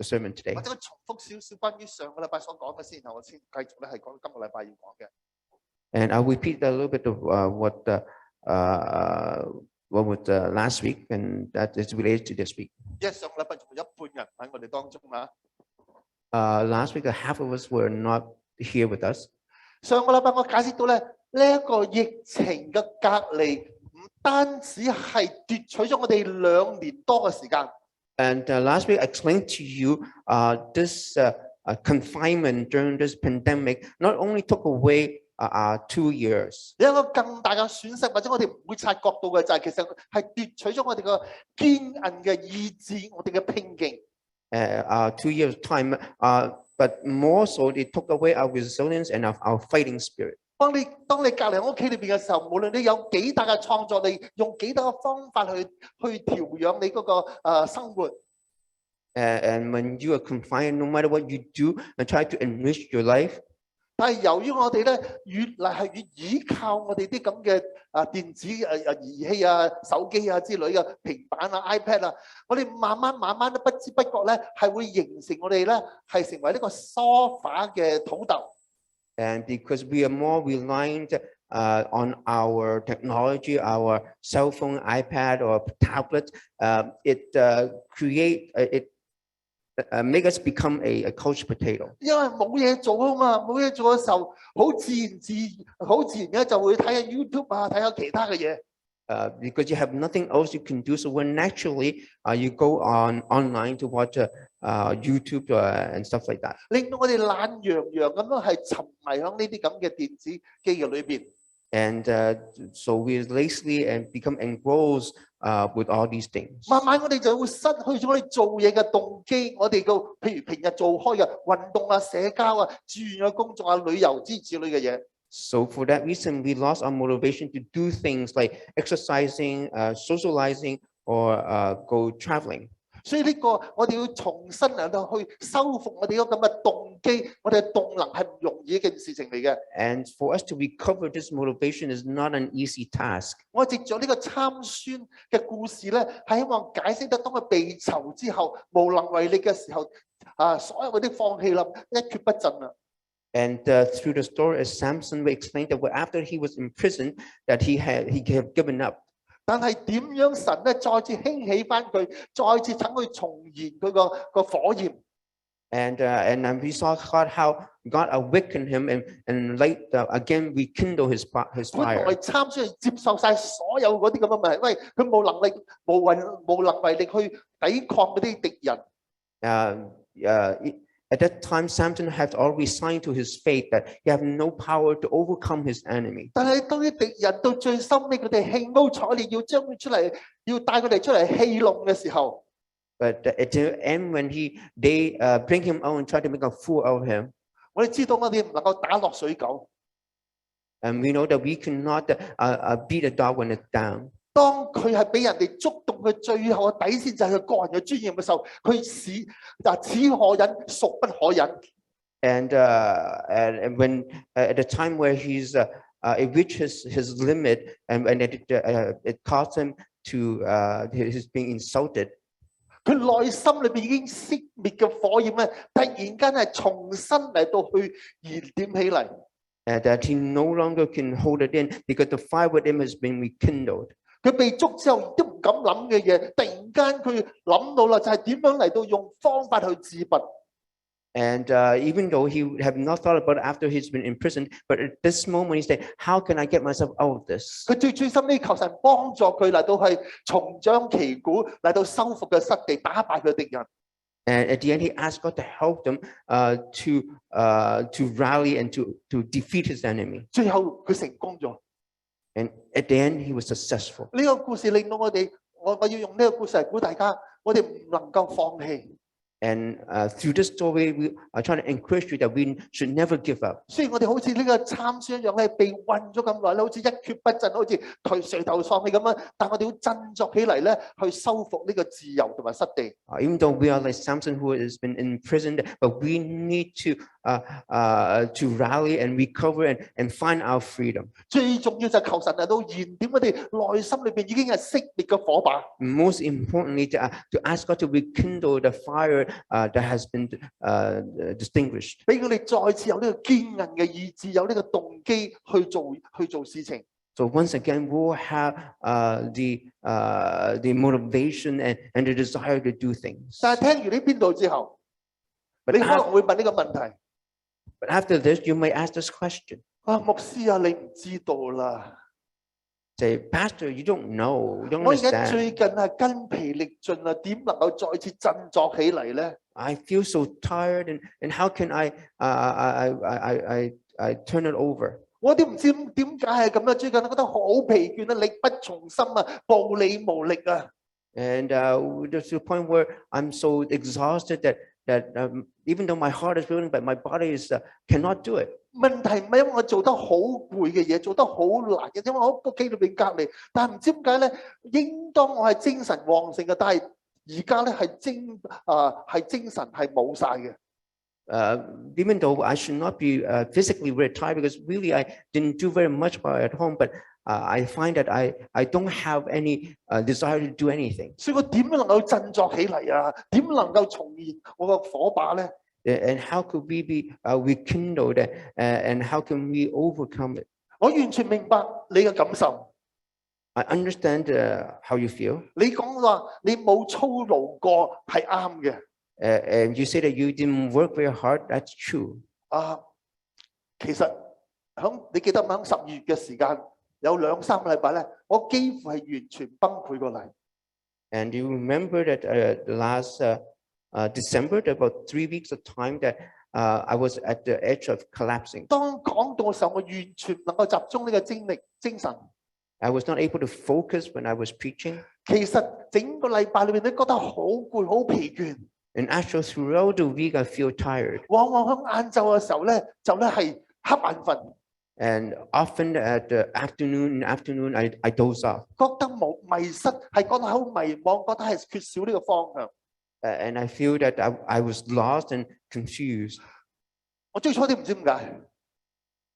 sermon today. 或者我重複少少關於上個禮拜所講嘅先，然後我先繼續咧係講今個禮拜要講嘅。And I'll repeat a little bit of what was last week, and that is related to this week. 因為上個禮拜仲有一半人喺我哋當中啦。Last week, half of us were not here with us. 上個禮拜我解釋到咧，呢一個疫情嘅隔離唔單止係奪取咗我哋2年多嘅時間。And last week, I explained to you this confinement during this pandemic not only took away 2 years. 有一個更大嘅損失，或者我哋唔會察覺到嘅就係其實係奪取咗我哋嘅堅韌嘅意志，我哋嘅拼勁。2 years time, but more so, it took away our resilience and our fighting spirit. 當你隔離喺屋企裏邊嘅時候，無論你有幾大嘅創作力，用幾多嘅方法去調養你嗰個生活。And when you are confined, no matter what you do, and try to enrich your life. 但係由於我哋咧越嚟係越依靠我哋啲咁嘅電子儀器啊、手機啊之類嘅平板啊、iPad 啊，我哋慢慢都不知不覺咧係會形成我哋咧係成為呢個梳化嘅土豆。And because we are more reliant on our technology, our cell phone, iPad, or tablet, it make us become a couch potato. 因為冇嘢做啊嘛，冇嘢做嘅時候，好自然嘅就會睇下 YouTube 啊，睇下其他嘅嘢。Because you have nothing else you can do, so when naturally you go online to watch YouTube and stuff like that. 令到我哋懶洋洋咁樣係沉迷喺呢啲咁嘅電子機嘅裏邊。And so we lazily and become engrossed with all these things. 慢慢我哋就會失去咗我哋做嘢嘅動機，我哋個譬如平日做開嘅運動啊、社交啊、志願嘅工作啊、旅遊之類嘅嘢。So for that reason, we lost our motivation to do things like exercising, socializing, or go traveling. 所以呢個我哋要重新嚟到去修復我哋嗰咁嘅動機，我哋嘅動能係唔容易一件事情嚟嘅。And for us to recover this motivation is not an easy task. 我藉咗呢個參孫嘅故事咧，係希望解釋得當佢被囚之後無能為力嘅時候，所有嗰啲放棄啦，一蹶不振啦。And through the story of Samson, we explained that after he was imprisoned, that he had given up. 但係點樣神咧再次興起翻佢，再次等佢重燃佢個火焰。And we saw how God awakened him and again rekindle his fire. 佢係參孫接受晒所有嗰啲咁嘅問題，因為佢冇能力、無能為力去抵抗嗰啲敵人。At that time, Samson had already signed to his fate that he had no power to overcome his enemy. 但係當啲敵人到最深尾，佢哋興高采烈要將佢出嚟，要帶佢哋出嚟戲弄嘅時候。But at the end, when they bring him out and try to make a fool out of him. 我哋知道我哋唔能夠打落水狗。And we know that we cannot beat a dog when it's down. 當佢係俾人哋觸動佢最後嘅底線，就係佢個人嘅尊嚴嘅時候，佢此可忍，孰不可忍。And when at the time where it reaches his limit, and it caused him to he's being insulted. 佢內心裏邊已經熄滅嘅火焰咧，突然間係重新嚟到去燃點起嚟。That he no longer can hold it in because the fire within him has been rekindled. 佢被捉之後都唔敢諗嘅嘢，突然間佢諗到啦，就係點樣嚟到用方法去自拔。And even though he have not thought about it after he's been imprisoned, but at this moment he said, "How can I get myself out of this?" 佢最心呢求神幫助佢嚟到係重掌旗鼓，嚟到收復嘅失地，打敗佢敵人。And at the end, he asked God to help them to rally and to defeat his enemy. 最後佢成功咗。And at the end, he was successful. 呢個故事令到我哋，我要用呢個故事嚟鼓大家，我哋唔能夠放棄。And through this story, we are trying to encourage you that we should never give up. 雖然我哋好似呢個參孫一樣咧，被困咗咁耐咧，好似一蹶不振，好似垂頭喪氣咁樣，但我哋要振作起嚟咧，去收復呢個自由同埋失地。Even though we are like Samson who has been imprisoned, but we need to to rally and recover and find our freedom. 最重要就係求神嚟到燃點我哋內心裏邊已經係熄滅嘅火把。Most importantly, to ask God to rekindle the fire that has been distinguished. 俾佢哋再次有呢個堅韌嘅意志，有呢個動機去做事情。So once again, we'll have the motivation and the desire to do things. 但係聽完呢篇道之後，你可能會問呢個問題。But after this, you may ask this question. 牧師啊，你唔知道啦。Say, Pastor, you don't know. You don't 我而家 understand. 最近係筋疲力盡啊，點能夠再次振作起嚟咧？ I feel so tired, and how can I turn it over? 我都唔知點解係咁樣，最近覺得好疲倦啊，力不從心啊，步履無力啊。And there's to the point where I'm so exhausted that even though my heart is willing, but my body cannot do it. 問題唔係因為我做得好攰嘅嘢，做得好難嘅，因為我喺屋企裏邊隔離，但係唔知點解咧，應當我係精神旺盛嘅，但係而家咧係精神係冇晒嘅。Even though I should not be physically very tired, because really I didn't do very much while at home, but I find that I don't have any desire to do anything. 所以我點能夠振作起嚟啊？點能夠重燃我個火把咧？ And how could we be rekindled, and how can we overcome it? 我完全明白你嘅感受。I understand how you feel. 你講話你冇操勞過係啱嘅。And you say that you didn't work very hard. That's true. 其實你記得喺12月嘅時間，有2-3個禮拜咧，我幾乎係完全崩潰過嚟。And you remember that last December, about 3 weeks of time that I was at the edge of collapsing. 當講到嘅時候，我完全唔能夠集中呢個精神。I was not able to focus when I was preaching. 其實整個禮拜裏面都覺得好攰、好疲倦。And actually, throughout the week, I feel tired. 往往喺晏晝嘅時候咧，就咧係瞌眼瞓。And often at the afternoon, I doze off. 覺得迷失，係覺得好迷茫，覺得係缺少呢個方向。And I feel that I was lost and confused. 我最初都唔知點解，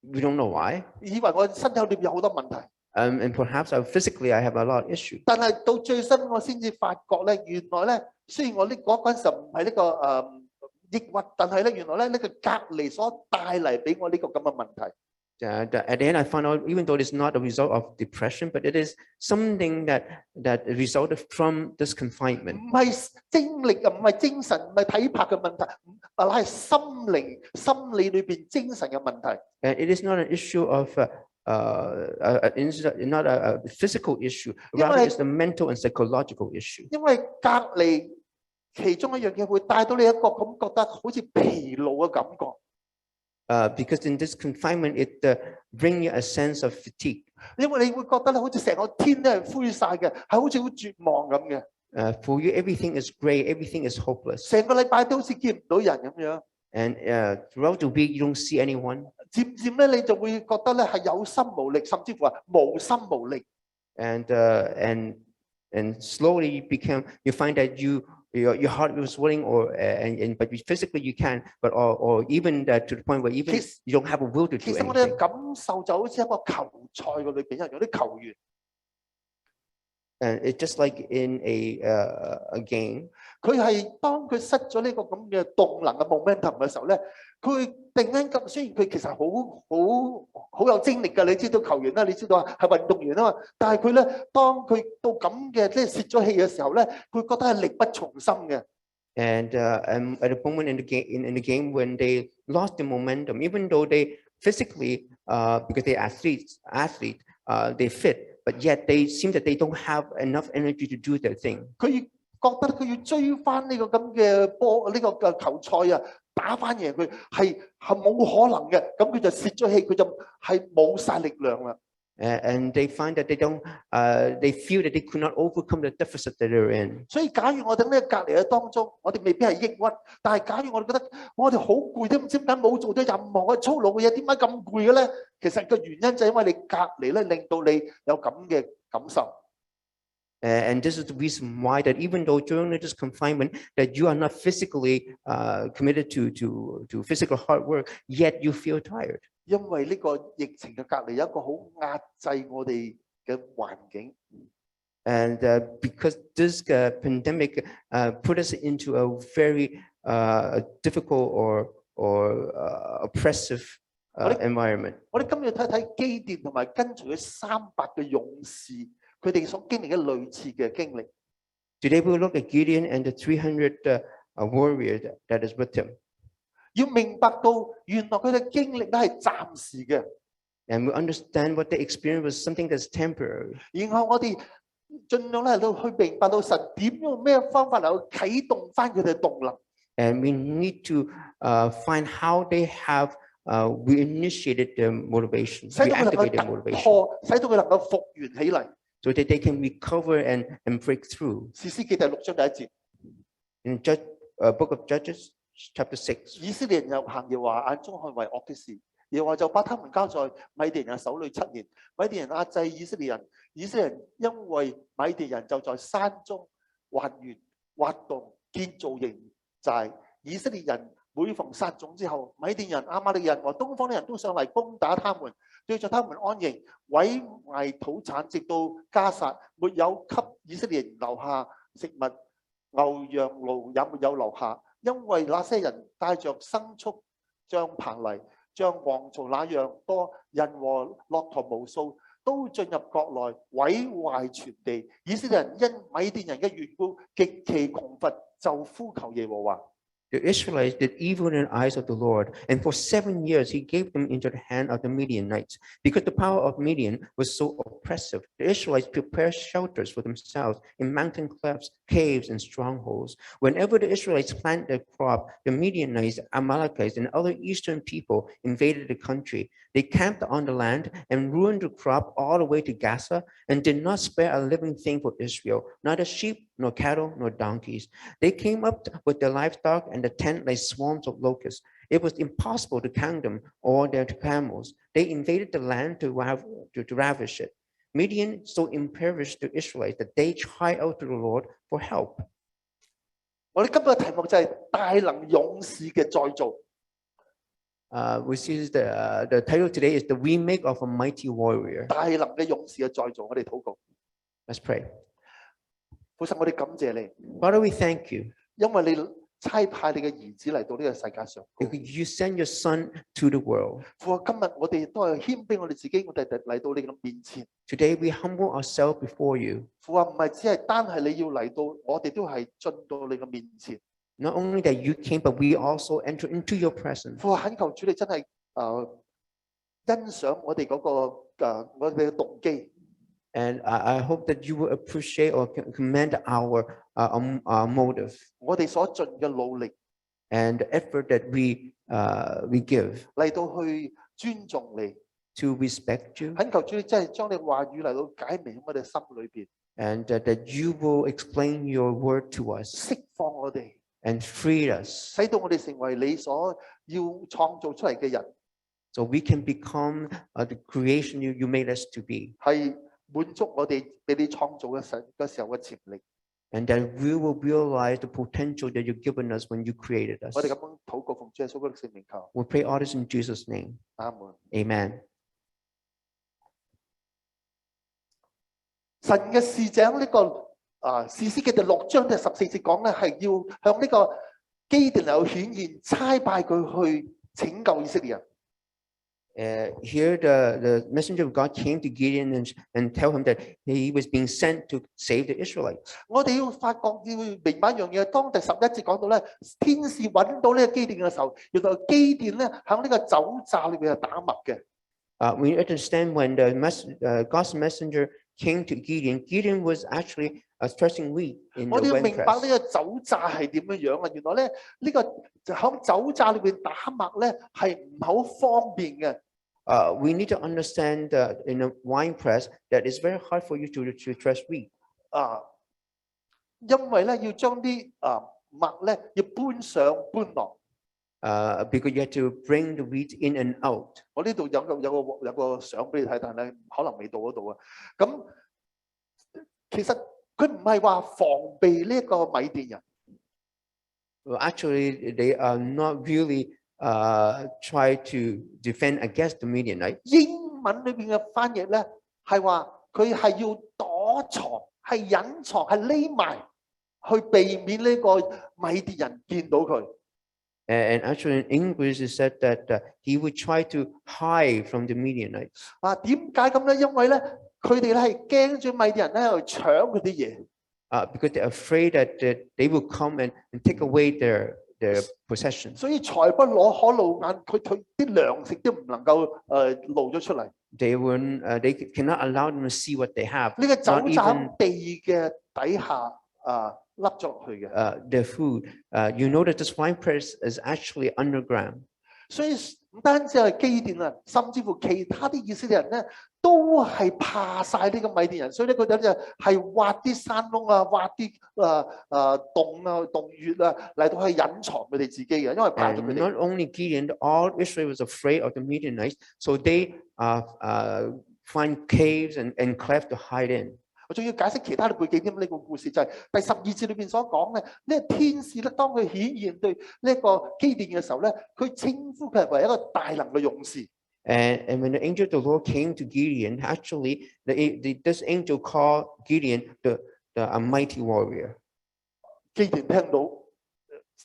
We don't know why. 以為我身體裏邊有好多問題。And perhaps physically I have a lot of issues. 但係到最新我先至發覺咧，原來咧，雖然我嗰陣時唔係呢個抑鬱，但係咧原來咧呢個隔離所帶嚟俾我呢個咁嘅問題。At the end, I found out, even though it's not a result of depression, but it is something that resulted from this confinement. 唔係精力啊，唔係精神，唔係體魄嘅問題，乃係心理裏邊精神嘅問題。And it is not an issue of not a physical issue, rather it's the mental and psychological issue. 因為隔離其中一樣嘢會帶到你一個咁覺得好似疲勞嘅感覺。Because in this confinement, it brings you a sense of fatigue. 因為你會覺得咧，好似成個天都係灰晒嘅，係好似好絕望咁嘅。For you, everything is gray, everything is hopeless. 成個禮拜都好似見唔到人咁樣。And throughout the week, you don't see anyone. 漸漸咧，你就會覺得咧係有心無力，甚至乎係無心無力。And slowly you find that your heart was willing, but physically you can, but or even to the point where even you don't have a will to do 其實我哋嘅 anything. 感受就好似一個球賽嘅裏邊有啲球員。And it's just like in a game. 佢係當佢失咗呢個咁嘅動能嘅 momentum 嘅時候咧，佢突然間咁，雖然佢其實好有精力㗎，你知道球員啦，你知道係運動員啊嘛，但係佢咧當佢到咁嘅即係泄咗氣嘅時候咧，佢覺得係力不從心嘅。And at a moment in the game when they lost the momentum, even though they physically, because they athletes, they fit, but yet they seem that they don't have enough energy to do their thing. 佢覺得佢要追翻呢個咁嘅波，呢個嘅球賽啊，打翻贏佢係冇可能嘅，咁佢就泄咗氣，佢就係冇晒力量啦。And they find that they feel that they could not overcome the deficit that they're in. 所以假如我哋呢個隔離嘅當中，我哋未必係抑鬱，但係假如我哋覺得我哋好攰，都唔知點解冇做到任何嘅操勞嘅嘢，點解咁攰嘅咧？其實個原因就係因為你隔離咧，令到你有咁嘅感受。And this is the reason why that even though during this confinement that you are not physically committed to physical hard work, yet you feel tired. 因為呢個疫情嘅隔離有一個好壓制我哋嘅環境。And because this pandemic put us into a very difficult or oppressive environment. 我哋今日睇睇基甸同埋跟隨佢300嘅勇士，佢哋所經歷嘅類似嘅經歷。Today we will look at Gideon and the 300 warriors that is with him. 要明白到原來佢哋經歷咧係暫時嘅。And we understand what they experienced was something that's temporary. 然後我哋盡量咧都去明白到神點用咩方法嚟去啟動翻佢哋嘅動能。And we need to find how they have reinitiated their motivation, 使到佢能 reactivate 夠 their 突 motivation, 破，使到佢能夠復原起嚟。so that they can recover and break through. 士師記第6章第1節， In Book of Judges, chapter 6. 以色列人又行耶和華眼中看為惡嘅事，耶和華就把他們交在米甸人手裏7年。米甸人壓制以色列人，以色列人因為米甸人就在山中挖穴、挖洞、建造營寨。以色列人每逢撒種之後，米甸人、亞瑪力人和東方的人都上嚟攻打他們，對着他們安營，毀壞土產，直到加撒，沒有給以色列人留下食物，牛羊驢也沒有留下，因為那些人帶着牲畜，像棚犁、像蝗蟲那樣多，人和駱駝無數，都進入國內，毀壞全地。以色列人因米甸人嘅緣故，極其窮乏，就呼求耶和華。The Israelites did evil in the eyes of the Lord, and for 7 years he gave them into the hand of the Midianites. Because the power of Midian was so oppressive, the Israelites prepared shelters for themselves in mountain clefts, caves, and strongholds. Whenever the Israelites planted their crop, the Midianites, Amalekites, and other eastern people invaded the country. They camped on the land and ruined the crop all the way to Gaza, and did not spare a living thing for Israel, neither sheep, nor cattle, nor donkeys. They came up with their livestock and the tent like swarms of locusts. It was impossible to count them or their camels. They invaded the land to ravish it. Midian so impoverished the Israelites that they cried out to the Lord for help. 我哋今日嘅題目就係大能勇士嘅再造。We see the title today is the remake of a mighty warrior. 大能嘅勇士嘅再造，我哋禱告。Let's pray. 父神，我哋感謝你， Father, we thank you 因為你差派你嘅兒子嚟到呢個世界上。 because you send your son to the world. 父啊，今日我哋都係謙卑我哋自己，我哋嚟到你嘅面前。 Today we humble ourselves before you. 父啊，唔係只係單係你要嚟到，我哋都係進到你嘅面前。 Not only that you came, but we also enter into your presence. 父啊，懇求主你真係欣賞我哋嗰個我哋嘅動機。 And I hope that you will appreciate or commend our motive 我哋所盡嘅努力 and the effort that we give 嚟到去尊重你。 to respect you, 懇求主你真係將你話語嚟到解明喺我哋心裏邊， and that you will explain your word to us 釋放我哋， and free us 使到我哋成為你所要創造出嚟嘅人， so we can become the creation you made us to be, 係滿足我哋俾你創造嘅時候嘅潛力。 and that we will realize the potential that you've given us when you created us. 我哋咁樣禱告，奉主耶穌基督嘅聖名求， We pray all this in Jesus' name. 阿門。 Amen. 神嘅使者呢個士師記第6章第14節講咧，係要向呢個基甸有顯現，差派佢去拯救以色列人。 Here the messenger of God came to Gideon and tell him that he was being sent to save the Israelites. 我哋要發覺要明白一樣嘢，當第11節講到咧，天使揾到呢個基甸嘅時候，原來基甸咧喺呢個酒榨裏邊係打麥嘅。We understand when God's messenger came to Gideon, Gideon was actually threshing wheat in 我 the 哋要 wind 明白 press. 呢個酒榨係點樣樣啊？原來咧呢個就喺酒榨裏邊打麥咧係唔係好方便嘅。 We need to understand in a wine press that it's very hard for you to thresh wheat. 因為咧要將啲麥咧要搬上搬落。Because you have to bring the wheat in and out. 我呢度有個相俾你睇，但係可能未到嗰度啊。咁其實佢唔係話防備呢一個米甸人。Well, actually, they are not really try to defend against the Midianite. 英文裏邊嘅翻譯咧係話佢係要躲藏、係隱藏、係匿埋，去避免呢個米甸人見到佢。And actually, in English, it said that he would try to hide from the Midianites. 點解咁咧？因為咧，佢哋咧係驚住米甸人咧喺度搶佢啲嘢。Because they're afraid that they will come and take away their possessions. 所以財不攞可露眼，佢啲糧食都唔能夠露咗出嚟。They cannot allow them to see what they have. 呢個酒醡地嘅底下笠咗落去嘅。Their food, you know that this wine press is actually underground. 所以唔單止係基甸啊，甚至乎其他啲以色列人咧，都係怕晒呢個米甸人，所以咧佢哋就係挖啲山窿啊，挖啲洞啊、洞穴啊，嚟到去隱藏佢哋自己嘅，因為怕咗佢哋。Not only Gideon, all Israel was afraid of the Midianites, so they find caves and clefts to hide in. 我仲要解釋其他嘅背景添，呢個故事就係第12節裏邊所講嘅呢個天使咧，當佢顯現對呢個基甸嘅時候咧，佢稱呼佢為一個大能嘅勇士。And when the angel of the Lord came to Gideon, actually, this angel called Gideon a mighty warrior. 基甸聽到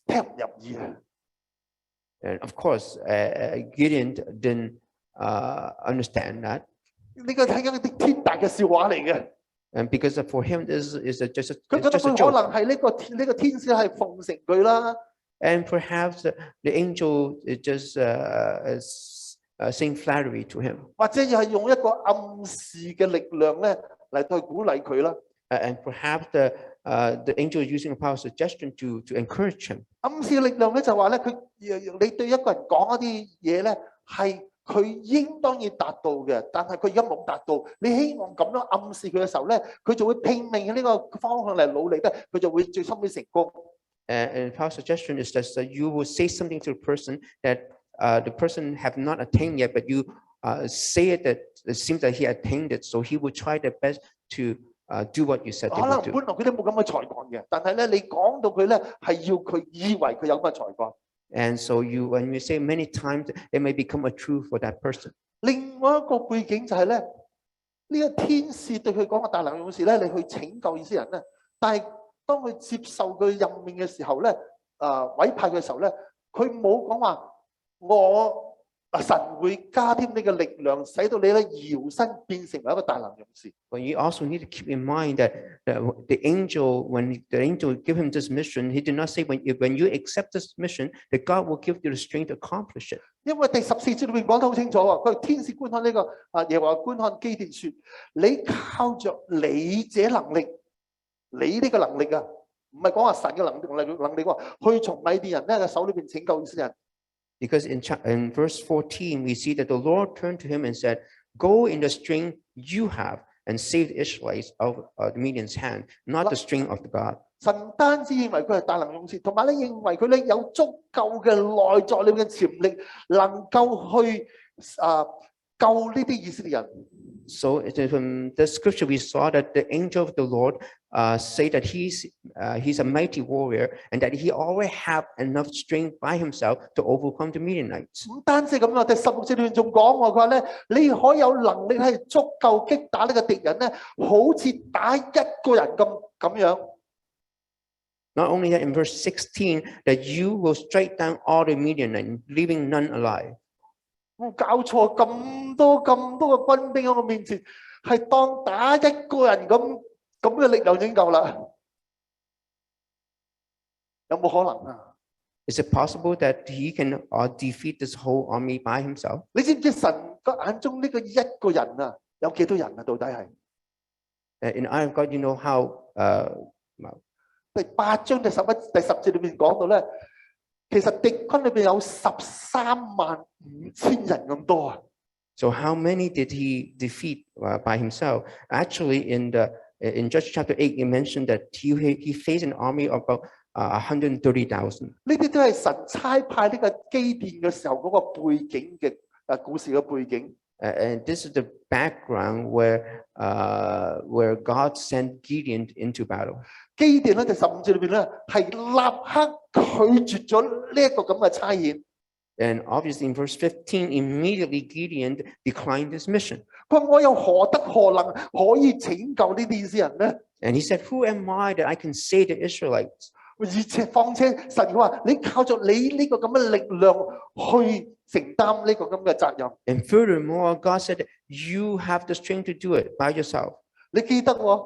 聽唔入耳啊！ And of course, Gideon didn't understand that. 呢個係一啲天大嘅笑話嚟嘅。And because for him, this is just a 佢覺得佢可能係呢個天使係奉承佢啦。And perhaps the angel is just saying flattery to him. 或者又係用一個暗示嘅力量咧嚟去鼓勵佢啦。And perhaps the angel is using a power of suggestion to encourage him. 暗示力量咧就話咧，你對一個人講一啲嘢咧係。佢應當要達到嘅，但係佢而家冇達到。你希望咁樣暗示佢嘅時候咧，佢就會拼命喺呢個方向嚟努力咧，佢就會最深啲成功。And power suggestion is that you will say something to the person that the person have not attained yet, but you say it that it seems that he attained it, so he will try their best to do what you said they would do. 可能本來佢都冇咁嘅才幹嘅，但係咧你講到佢咧係要佢以為佢有咁嘅才幹。And so when you say many times, it may become a truth for that person. 另外一個背景就係咧，呢個天使對佢講嘅大能勇士咧，你去拯救以色列人咧。但係當佢接受佢任命嘅時候咧，委派嘅時候咧，佢冇講話神會加添你嘅力量，使到你咧搖身變成為一個大能勇士。But you also need to keep in mind that the angel, when the angel give him this mission, he did not say when you accept this mission, that God will give you the strength to accomplish it. 因為第14節裏面講得好清楚啊，佢天使觀看呢個耶和華觀看基甸說：你靠着你這能力，你呢個能力啊，唔係講話神嘅能力喎，去從米甸人咧嘅手裏邊拯救以色列人。Because in verse 14, we see that the Lord turned to him and said, "Go in the strength you have and save the Israelites of the Midian's hand, not the strength of the God." 神單止認為佢係大能勇士，同埋咧認為佢咧有足夠嘅內在裏嘅潛力，能夠去救呢啲以色列人。So from the scripture, we saw that the angel of the Lord say that he's a mighty warrior and that he already have enough strength by himself to overcome the Midianites. 唔單止咁啊，第16節裏面仲講喎，佢話咧，你可有能力係足夠擊打呢個敵人咧，好似打一個人咁樣。Not only that, in verse 16, that you will strike down all the Midianites, leaving none alive. 冇搞錯，咁多嘅軍兵喺我面前，係當打一個人咁嘅力量已經夠啦。有冇可能啊？ Is it possible that he can defeat this whole army by himself? 你知唔知神個眼中呢個一個人啊，有幾多人啊？到底係In the eye of God, you know how 第8章第10節裏面講到咧，其實敵軍裏邊有135000人咁多啊。So how many did he defeat by himself? Actually, in Judges chapter 8, it mentioned that he faced an army of about 130,000. 呢啲都係神差派呢個基甸嘅時候嗰個背景嘅故事嘅背景。And this is the background where God sent Gideon into battle. 基甸咧第15節裏邊咧係立刻拒絕咗呢一個咁嘅差遣。And obviously in verse 15, immediately Gideon declined this mission. 佢話我又何德何能可以拯救呢啲以色列人咧？ And he said, who am I that I can save the Israelites? 而且況且神話你靠著你呢個咁嘅力量去承擔呢個咁嘅責任。 And furthermore, God said, you have the strength to do it by yourself. 你記得喎，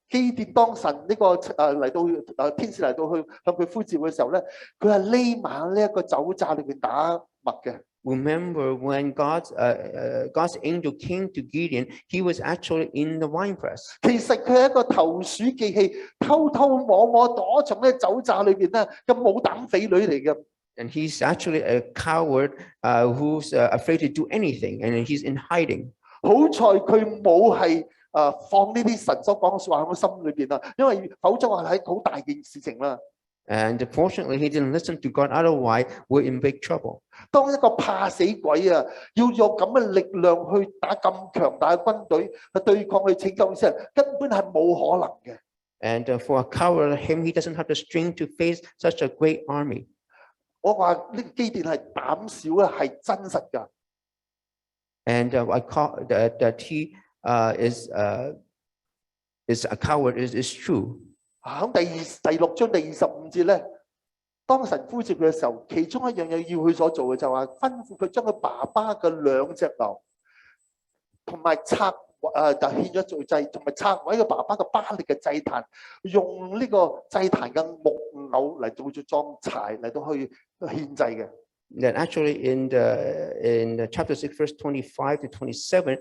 基甸當神呢個嚟到天使嚟到去向佢呼召嘅時候咧，佢係匿埋喺呢一個酒榨裏邊打麥嘅。 Remember when God's angel came to Gideon, he was actually in the winepress. 其實佢係一個投鼠忌器，偷偷摸摸躲從呢酒榨裏邊咧嘅冇膽匪女嚟嘅。 And he's actually a coward who's afraid to do anything, and he's in hiding. 好彩佢冇係放呢啲神所講嘅説話喺我心裏邊啦，因為否則話係好大件事情啦。 And fortunately, he didn't listen to God. Otherwise, we're in big trouble. 當一個怕死鬼啊，要用咁嘅力量去打咁強大嘅軍隊去對抗去拯救以色列人，根本係冇可能嘅。 And for a coward like him, he doesn't have the strength to face such a great army. 我話呢個基甸係膽小咧，係真實㗎。 And I call that he is a coward is true. 喺第6章第25節咧，當神呼召佢嘅時候，其中一樣嘢要佢所做嘅就係話吩咐佢將佢爸爸嘅2隻牛，同埋就獻咗做祭，同埋拆毀佢爸爸嘅巴力嘅祭壇，用呢個祭壇嘅木偶嚟做裝柴嚟到去獻祭嘅。 That actually in the chapter 6, verse 25 to 27,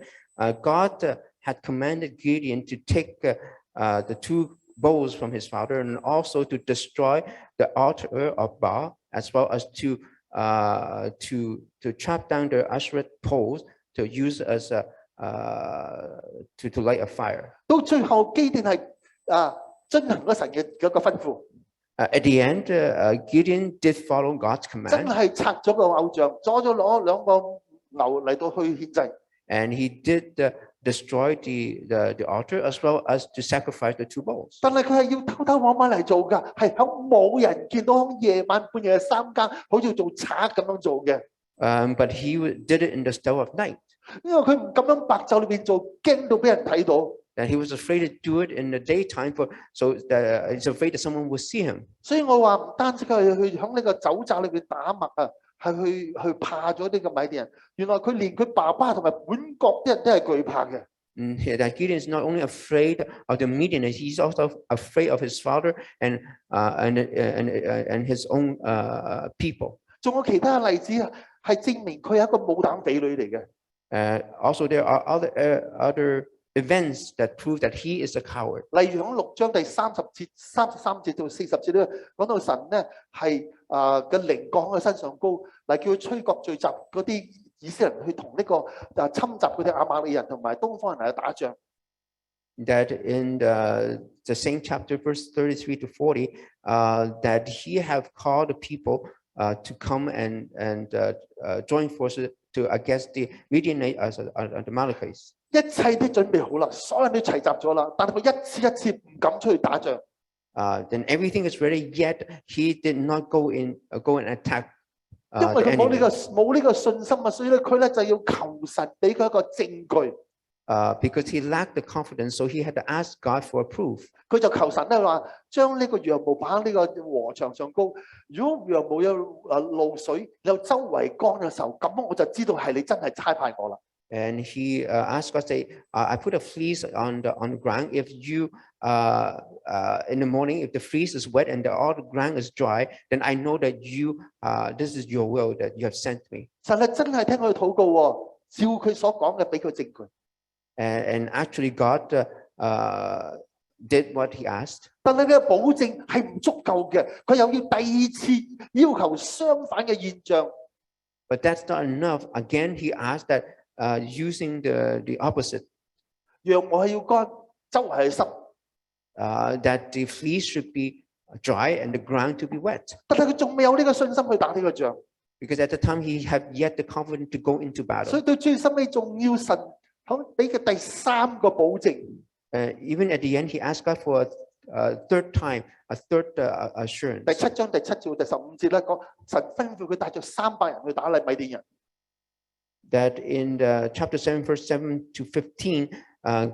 God had commanded Gideon to take the 2 bowls from his father and also to destroy the altar of Baal, as well as to chop down the Asherah poles to use as to light a fire. 到最後，基甸係遵行咗神嘅嗰個吩咐。 At the end, Gideon did follow God's 真 command, 係拆咗個偶像，攞2個牛嚟到去獻祭。 and he did destroy the altar as well as to sacrifice the 2 bowls. 但係佢係要偷偷摸摸嚟做㗎，係喺冇人見到，夜晚半夜3更，好似做賊咁樣做嘅。But he did it in the still of night. 因為佢唔咁樣白晝裏邊做，驚到俾人睇到。 That he was afraid to do it in the daytime, so that he's afraid that someone will see him. 所以我話唔單止佢去喺呢個酒榨裏邊打麥啊，係去怕咗呢個米甸人。原來佢連佢爸爸同埋本國啲人都係懼怕嘅。 That Gideon is not only afraid of the Midianites, he's also afraid of his father and his own people. 仲有其他嘅例子啊，係證明佢係一個冇膽匪女嚟嘅。Also, there are other events that prove that he is a coward. 例如喺6章第33節到40節咧，講到神咧係嘅靈降喺佢身上高，嚟叫佢吹角聚集嗰啲以色列人去同呢個侵襲嗰啲亞瑪利人同埋東方人嚟打仗。That in the same chapter, verse 33 to 40, that he have called the people to come and join forces to against the Midianites and the Amalekites. 一切都準備好啦，所有人都齊集咗啦，但係佢一次一次唔敢出去打仗。Then everything is ready, yet he did not go and attack. 因為佢冇呢個信心啊，所以咧佢咧就要求神俾佢一個證據。Because he lacked the confidence, so he had to ask God for a proof. 佢就求神咧話，將呢個羊毛擺喺呢個禾場上高。如果羊毛有露水，有周圍乾嘅時候，咁我就知道係你真係差派我啦。And he asked God, say, I put a fleece on the ground. If you, in the morning, if the fleece is wet and all the ground is dry, then I know that this is your will that you have sent me. 神係真係聽佢禱告喎，照佢所講嘅俾佢證據。And actually, God did what he asked. 但係佢嘅保證係唔足夠嘅，佢又要第二次要求相反嘅現象。But that's not enough. Again, he asked that using the opposite. 羊毛係要乾，周圍係濕。That the fleece should be dry and the ground to be wet. 但係佢仲未有呢個信心去打呢個仗。because at the time he had yet the confidence to go into 所 battle. 以到最深尾仲要神響俾嘅第三個保證。Even at the end, he asked God for a third time, a third assurance. 第7章第7至第15節咧講，神吩咐佢帶著300人去打米甸人。That in the chapter 7, verse 7 to 15,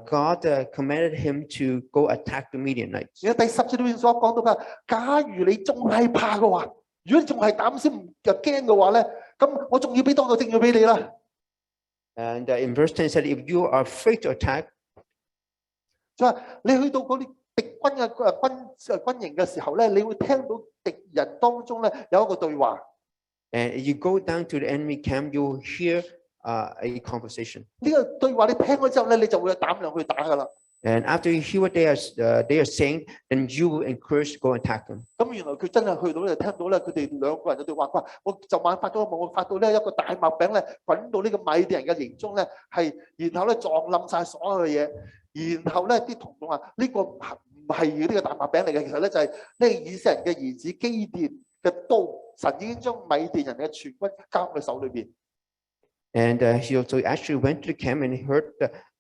God commanded him to go attack the Midianites. 而第10節裏面所講到嘅，假如你仲係怕嘅話，如果你仲係膽小又驚嘅話咧，咁我仲要俾多個證據俾你啦。And in verse 10 it said, if you are afraid to attack, 就話你去到嗰啲敵軍嘅軍營嘅時候咧，你會聽到敵人當中咧有一個對話。and you go down to the enemy camp, you will hear a conversation. 呢個對話你聽咗之後咧，你就會有膽量去打噶啦。And after you hear what they are saying, then you will encourage to go attack them. 咁原來佢真係去到咧，聽到咧佢哋兩個人嘅對話，佢話我就晚發咗個夢，我發到呢一個大麥餅咧滾到呢個米甸人嘅營中咧，係然後咧撞冧晒所有嘅嘢。然後咧，啲同眾話：呢個唔係呢個大麥餅嚟嘅，其實咧就係呢個以色列人嘅兒子基甸嘅刀，神已經將米甸人嘅全軍交喺佢手裏邊。And he also actually went to the camp and he heard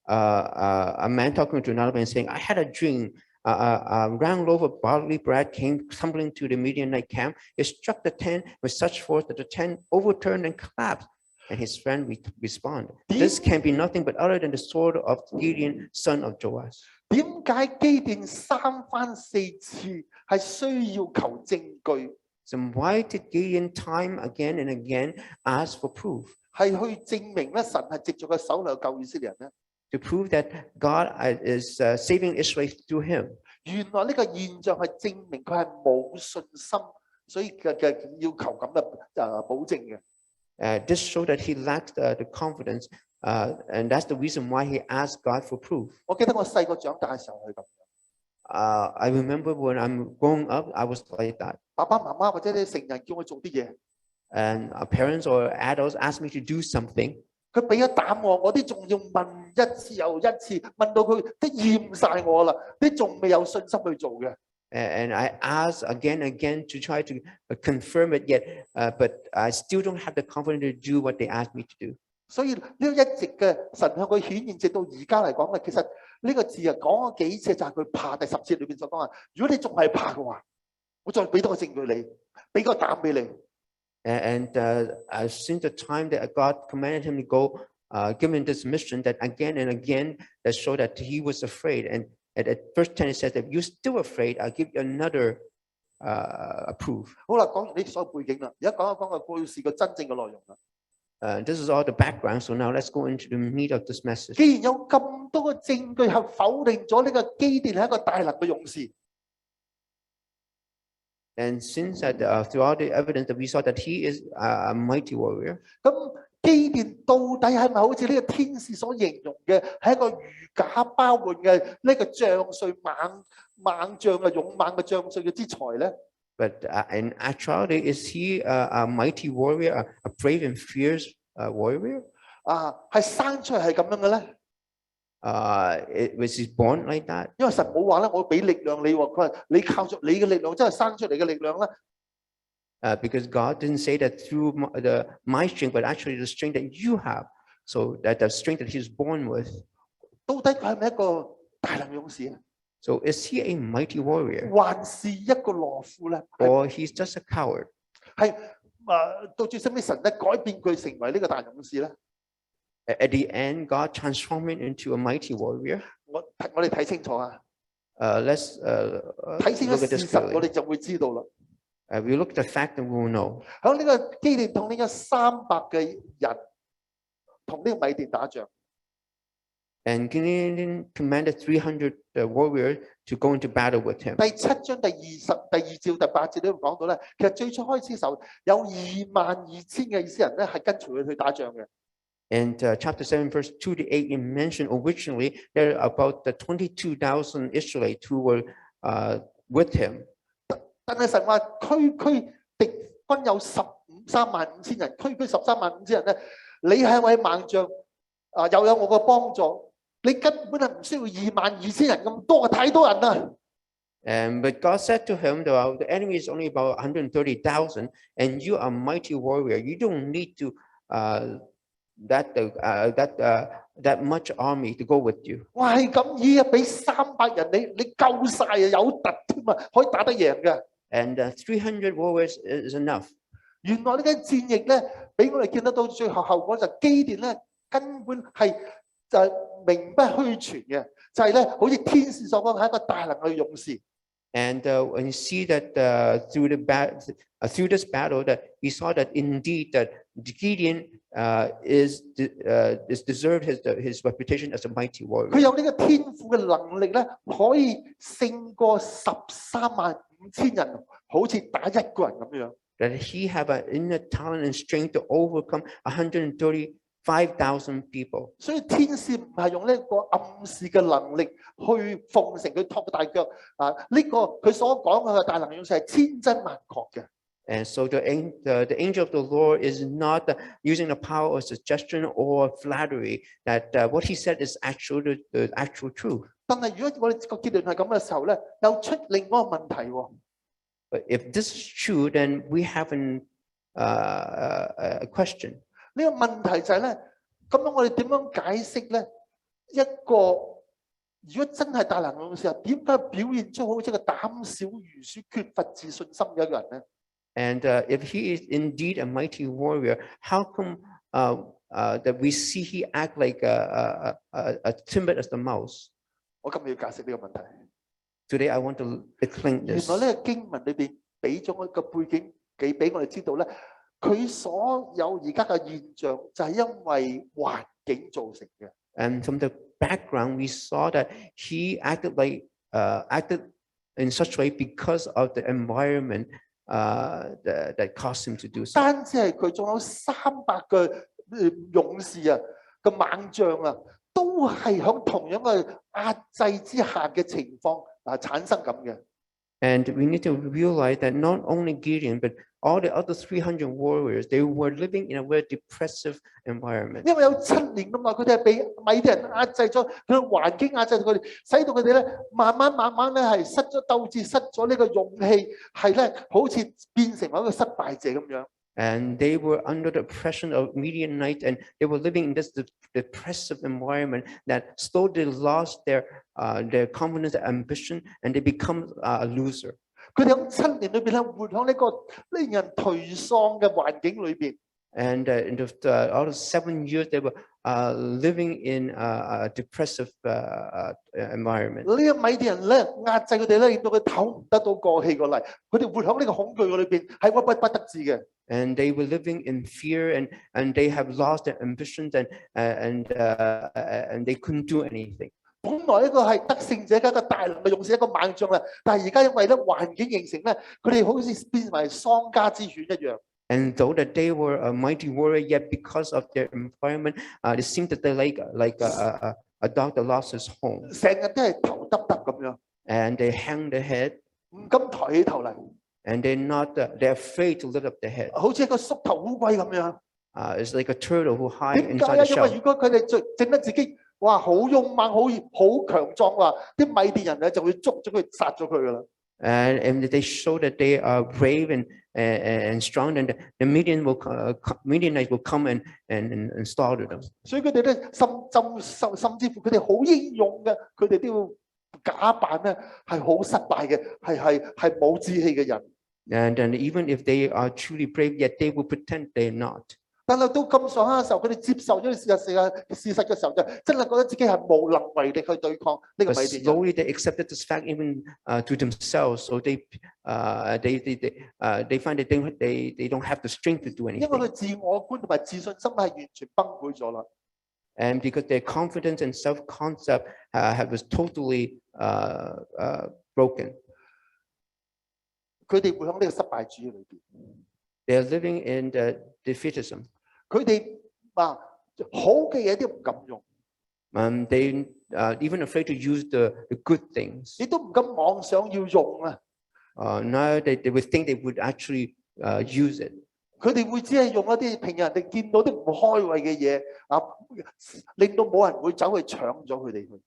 a man talking to another man saying, I had a dream. A round loaf of barley bread came tumbling to the Midianite camp. It struck the tent with such force that the tent overturned and collapsed. And his friend responded, this can be nothing but other than the sword of Gideon, son of Joash. 點解基甸3番4次係需要求證據？ So why did Gideon time again and again ask for proof? 係去證明咧，神係藉住佢手嚟救以色列人咧。To prove that God is saving Israel through him. 原來呢個現象係證明佢係冇信心，所以嘅要求咁嘅保證嘅。This showed that he lacked the confidence, and that's the reason why he asked God for proof. 我記得我細個長大嘅時候係咁。I remember when I'm growing up, I was like that. 爸爸媽媽或者啲成人叫我做啲嘢， And parents or adults asked me to do something. 佢俾咗膽我啲仲要問一次又一次，問到佢都厭晒我啦，啲仲未有信心去做嘅。And I asked again and again to try to confirm it yet, but I still don't have the confidence to do what they asked me to do. 所以呢一直嘅神向佢顯現，直到而家嚟講嘅，其實呢個字啊講咗幾次，就係佢怕。第10節裏邊所講啊，如果你仲係怕嘅話，我再俾多個證據你，俾個膽俾你。And since the time that God commanded him to go, give him this mission, that again and again that showed that he was afraid. And at verse 10 it says that you're still afraid, I'll give you another proof. 好啦，講完呢所有背景啦，而家講一講個故事嘅真正嘅內容啦。This is all the background. So now let's go into the meat of this message. 既然有咁多嘅證據係否定咗呢個基甸係一個大能嘅勇士。And since that throughout the evidence that we saw that he is a mighty warrior, 咁基甸到底係咪好似呢個天使所形容嘅，係一個如假包換嘅呢個將帥猛將啊，勇猛嘅將帥嘅之才咧？ but in actuality, is he a mighty warrior, a brave and fierce warrior? 係生出嚟係咁樣嘅咧？ Was he born like that? 因為神冇話咧，我俾力量你喎，佢話你靠住你嘅力量，真係生出嚟嘅力量咧。Because God didn't say that through my strength, but actually the strength that you have. So that the strength that he's born with. 到底佢係咪一個大能勇士啊？ So is he a mighty warrior? 還是一個懦夫咧？ Or he's just a coward? 係到最尾神咧改變佢成為呢個大勇士咧？ At the end, God transformed him into a mighty warrior. 我哋睇清楚啊！ Let's 睇清楚 look at 事 this 實，我 clearly. 哋就會知道啦。We look at the fact and we will know. 喺呢個基甸同呢個300嘅人同呢個米甸打仗。 And Gideon commanded 300 warriors to go into battle with him. 第7章第2至第8節都講到咧，其實最初開始嘅時候有22,000嘅以色列人咧係跟隨佢去打仗嘅。And chapter 7, verse 2 to 8, it mentioned originally there are about 22,000 Israelites who were with him. 但係神話區敵軍有13,500人，區13,500人咧，你係一位猛將又有我嘅幫助，你根本係唔需要22,000人咁多，太多人啦。But God said to him, the enemy is only about 130,000, and you are a mighty warrior. You don't need to that much army to go with you. 哇，係咁依啊，俾300人你夠晒啊，有突添啊，可以打得贏嘅。And 300 warriors is enough. 原來呢啲戰役咧，俾我哋見得到最後後果就基甸咧根本係就名不虛傳嘅，就係咧好似天使所講係一個大能嘅勇士。And when you see that through this battle, that we saw that indeed that Gideon is deserved his reputation as a mighty warrior. 佢有呢個天賦嘅能力咧，可以勝過135000人，好似打一個人咁樣。That he have an inner talent and strength to overcome 135,000 people. 所以天使唔係用呢個暗示嘅能力去奉承佢托大腳啊！呢個佢所講嘅大能勇士係千真萬確嘅。And so the angel of the Lord is not using the power of suggestion or flattery. That what he said is the actual truth. 但係如果我哋個結論係咁嘅時候咧，又出另外一個問題喎。But if this is true, then we have a question. 呢個問題就係咧，咁樣我哋點樣解釋咧？一個如果真係大能勇士，點解表現出好似個膽小如鼠、缺乏自信心嘅一個人咧？ And if he is indeed a mighty warrior, how come that we see he act like a timid as the mouse? 我今日要解釋呢個問題。Today I want to explain 原 this. 來呢個經文裏邊俾咗一個背景，俾我哋知道咧，佢所有而家嘅現象就係因為環境造成嘅。And from the background, we saw that he acted in such a way because of the environment that caused him to do so. 單止係佢，仲有300個勇士啊，個猛將啊，都係響同樣嘅壓制之下嘅情況產生咁嘅。And we need to realize that not only Gideon, but all the other 300 warriors, they were living in a very depressive environment. 因為有7年咁耐，佢哋係俾米啲人壓制咗，佢嘅環境壓制佢哋，使到佢哋咧慢慢咧係失咗鬥志，失咗呢個勇氣，係咧好似變成一個失敗者咁樣。And they were under the oppression of Midianite, and they were living in this depressive environment that slowly lost their confidence and ambition, and they become a loser. 佢哋喺7年裏邊咧，活喺呢個令人頹喪嘅環境裏邊。And in all the 7 years, they were living in a depressive environment. 呢個米啲人咧壓制佢哋咧，令到佢唞唔得到過氣過嚟。佢哋活喺呢個恐懼嘅裏邊，係屈不得志嘅。And they were living in fear, and they have lost their ambitions, and they couldn't do anything. 本來一個係得勝者嘅一個大能嘅勇士，一個猛將啦，但係而家因為咧環境形成咧，佢哋好似變為喪家之犬一樣。And though that they were a mighty warrior, yet because of their environment, it seemed that they like a dog that lost his home. 成日都係頭耷耷咁樣。And they hang their head. 唔敢抬起頭嚟。And they're afraid to lift up their head. 好似一個縮頭烏龜咁樣。It's like a turtle who hides 點解 inside 啊？ the 因為 shell. 如果佢哋整得自己哇好勇猛、好強壯話，啲米甸人咧就會捉咗佢、殺咗佢噶啦。And they show that they are brave and strong, and the Midianites will come and slaughter them. 所以佢哋咧甚至乎佢哋好英勇嘅，佢哋都要假扮咧係好失敗嘅，係冇志氣嘅人。And even if they are truly brave, yet they will pretend they're not. 但係到咁上下嘅時候，佢哋接受咗事實嘅時候，就真係覺得自己係無能為力去對抗呢個 But 米甸人。 slowly they accepted this fact even to themselves, so they find that they don't have the strength to do 因為 anything. 佢自我觀同埋自信心係完全崩潰咗啦。And because their confidence and self-concept was totally broken. 佢哋活喺呢個失敗主義裏邊。They are living in the defeatism. 佢哋好嘅嘢都唔敢用。They even afraid to use the good things. 你都唔敢妄想要用啊！ Now they would think they would actually use it. 佢哋會只係用一啲平日人哋見到啲唔開胃嘅嘢令到冇人會走去搶咗佢哋去。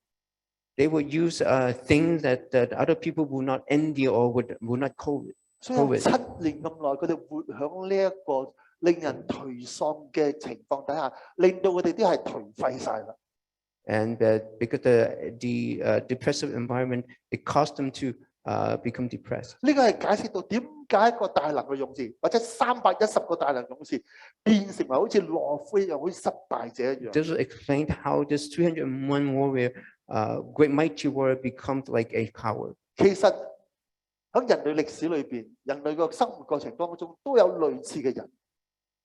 They would use things that other people would not envy or would not covet. 所以有7年咁耐，佢哋活響呢一個令人頹喪嘅情況底下，令到佢哋都係頹廢晒啦。And because the depressive environment, it caused them to become depressed. 呢個係解釋到點解一個大能嘅勇士，或者310個大能勇士變成為好似懦夫一樣，好似失敗者一樣。This explained how this 301 warrior, great mighty warrior, becomes like a coward. 其實喺人類歷史裏邊，人類嘅生活過程當中都有類似嘅人。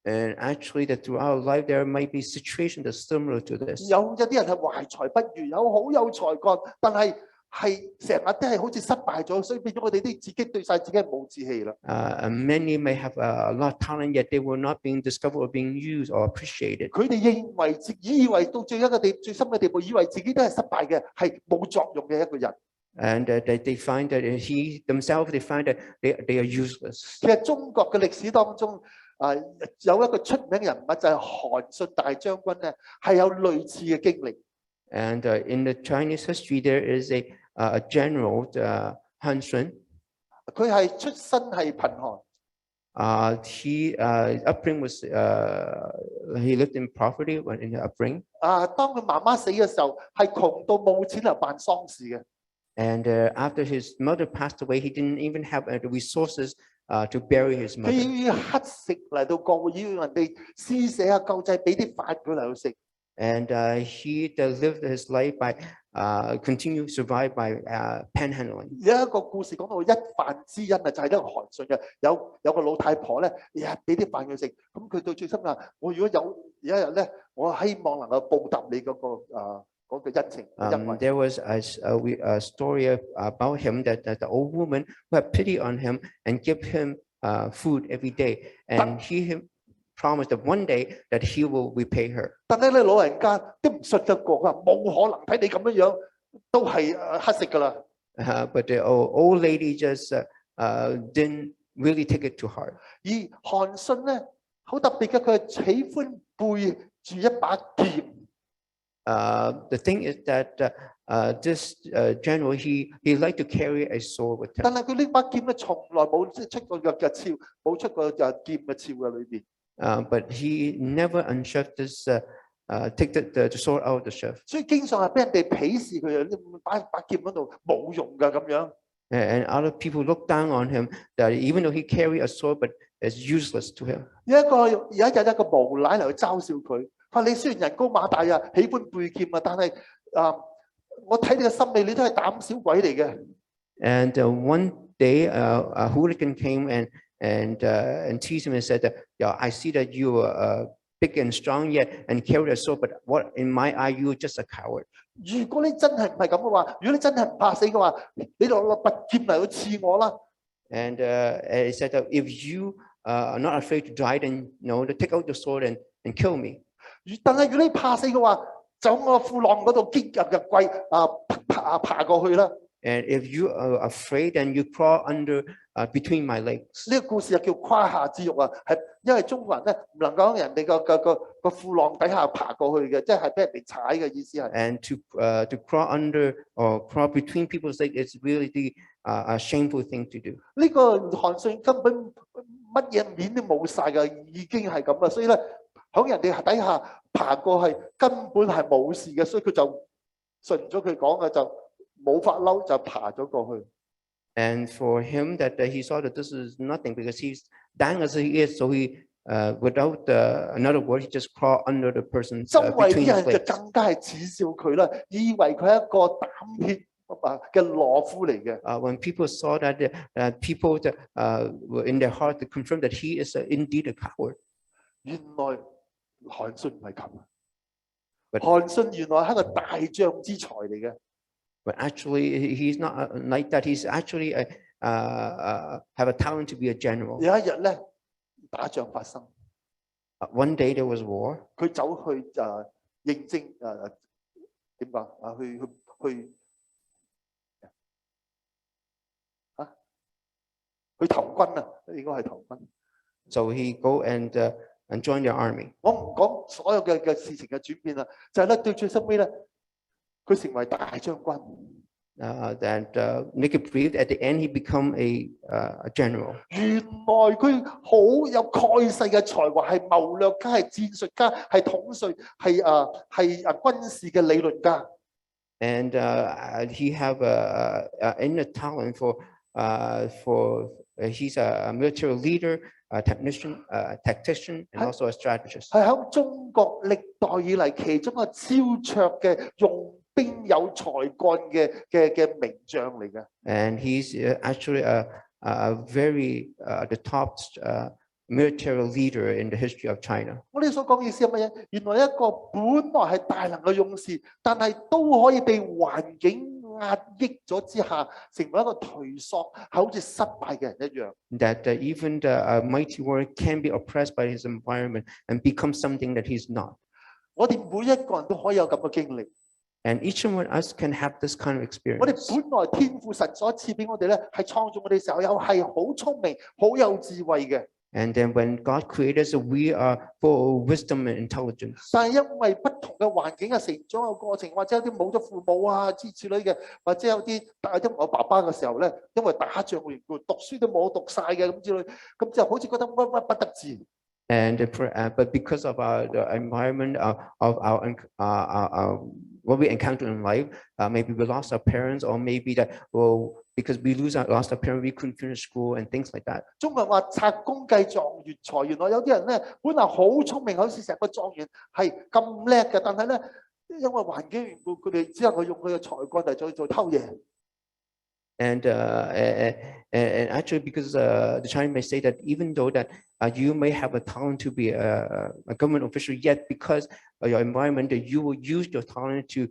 And actually, that throughout life there might be situations that similar to this. 有一啲人係懷才不遇，有好有才幹，但係成日都係好似失敗咗，所以變咗我哋啲自己對晒自己係冇志氣啦。Many may have a lot of talent, yet they were not being discovered or being used or appreciated. 佢哋以為到最深嘅地步，以為自己都係失敗嘅，係冇作用嘅一個人。And they find that they find that they are useless. 其實中國嘅歷史當中，有一個出名人物就係韓信大將軍咧，係有類似嘅經歷。And in the Chinese history, there is a general, Han Sun. 佢係出身係貧寒。Upbringing was he lived in poverty when in the upbringing. 當佢媽媽死嘅時候，係窮到冇錢嚟辦喪事嘅。And after his mother passed away, he didn't even have the resources to bury his mother. 佢要乞食嚟到國會，要人哋施捨啊救濟，俾啲飯佢嚟到食。And he lived his life by continue to survive by panhandling. 有一個故事講到一飯之恩啊，就係呢個韓信嘅，有個老太婆咧，日日俾啲飯佢食，咁佢到最心話：我如果有一日咧，我希望能夠報答你嗰個恩情。There was a story about him that the old woman who had pity on him and give him food every day, and he promised that one day that he will repay her. 但係咧，老人家都唔信得過，佢話冇可能，睇你咁樣都係乞食噶啦。But the old lady just didn't really take it to heart. 而韓信咧好特別嘅，佢係喜歡背住一把劍。The thing is that this general he liked to carry a sword with him. 但係佢呢把劍咧，從來冇出過嘅鞘，冇出過劍嘅鞘嘅裏邊。But he never unsheathed this, take the sword out of the sheath. 所以經常係俾人哋鄙視佢啊！把劍嗰度冇用㗎咁樣。And other people look down on him that even though he carry a sword, but it's useless to him. 有一日一個無賴嚟去嘲笑佢，話你雖然人高馬大啊，喜歡背劍啊，但係我睇你嘅心理，你都係膽小鬼嚟嘅。And one day, a hooligan came and teased him and said that, "Yeah, I see that you are big and strong yet and carry a sword, but what in my eye you are just a coward." 如果你真係唔係咁嘅話，如果你真係唔怕死嘅話，你攞拔劍嚟去刺我啦。And he said that if you are not afraid to die, then to take out the sword and kill me. 但係如果你怕死嘅話，就喺我褲浪嗰度結入櫃爬過去啦。And if you are afraid, then you crawl under between my legs. 呢個故事就叫胯下之辱啊，係因為中國人咧唔能夠喺人哋個褲浪底下爬過去嘅，即係俾人哋踩嘅意思係。And to crawl under or crawl between people's legs is really a shameful thing to do. 呢個韓信根本乜嘢面都冇晒㗎，已經係咁啦，所以咧喺人哋底下爬過去根本係冇事嘅，所以佢就順咗佢講嘅就冇發嬲就爬咗過去。And for him that he saw that this is nothing because he's dying as he is, so he without another word he just crawled under the person's 周圍 between 啲人 his 就 legs. 更加係恥笑佢啦，以為佢係一個膽怯嘅懦夫嚟嘅。When people saw that, people were in their heart to confirm that he is indeed a coward. 原來韓信唔係咁， But- 韓信原來係一個大將之才嚟嘅。But actually, he's not like that. He's actually have a talent to be a general. 有一日咧，打仗發生， One day there was war. 佢走去應徵點講去投軍啊，應該係投軍。So he go and join the army. 我唔講所有嘅事情嘅轉變啦，就係咧到最收尾咧，佢成為大將軍。that make it brief. At the end, he become a general. 原來佢好有蓋世嘅才華，係謀略家，係戰術家，係統帥，係軍事嘅理論家。And he have inner talent for he's a military leader, a technician, and also a strategist. 係喺中國歷代以嚟其中一個超卓嘅用兵有才幹嘅名將嚟嘅。And he's actually a very the top military leader in the history of China. 我哋所講意思係乜嘢？原來一個本來係大能嘅勇士，但係都可以被環境壓抑咗之下，成為一個頹喪，係好似失敗嘅人一樣。That even the mighty warrior can be oppressed by his environment and become something that he's not. 我哋每一個人都可以有咁嘅經歷。And each one of us can have this kind of 我哋 experience. 本來天父神所賜俾我哋咧，係創造我哋嘅時候，又係好聰明、好有智慧嘅。And then when God created us, we are full of wisdom and intelligence. 但係因為不同嘅環境嘅成長嘅過程，或者有啲冇咗父母啊之類嘅，或者有啲我爸爸嘅時候咧，因為打仗嘅緣故，讀書都冇讀晒嘅咁之類，咁就好似覺得屈屈不得志。And but because of the environment of our what we encounter in life, maybe we lost our parents, or maybe that because we lost our parents, we couldn't finish school and things like that. 中國話拆公計狀元才，原來有啲人咧本來好聰明，好似成個狀元係咁叻嘅，但係咧因為環境緣故，佢哋只能夠用佢嘅才幹嚟做偷嘢。And actually, because the Chinese may say that even though that you may have a talent to be a government official, yet because of your environment, that you will use your talent to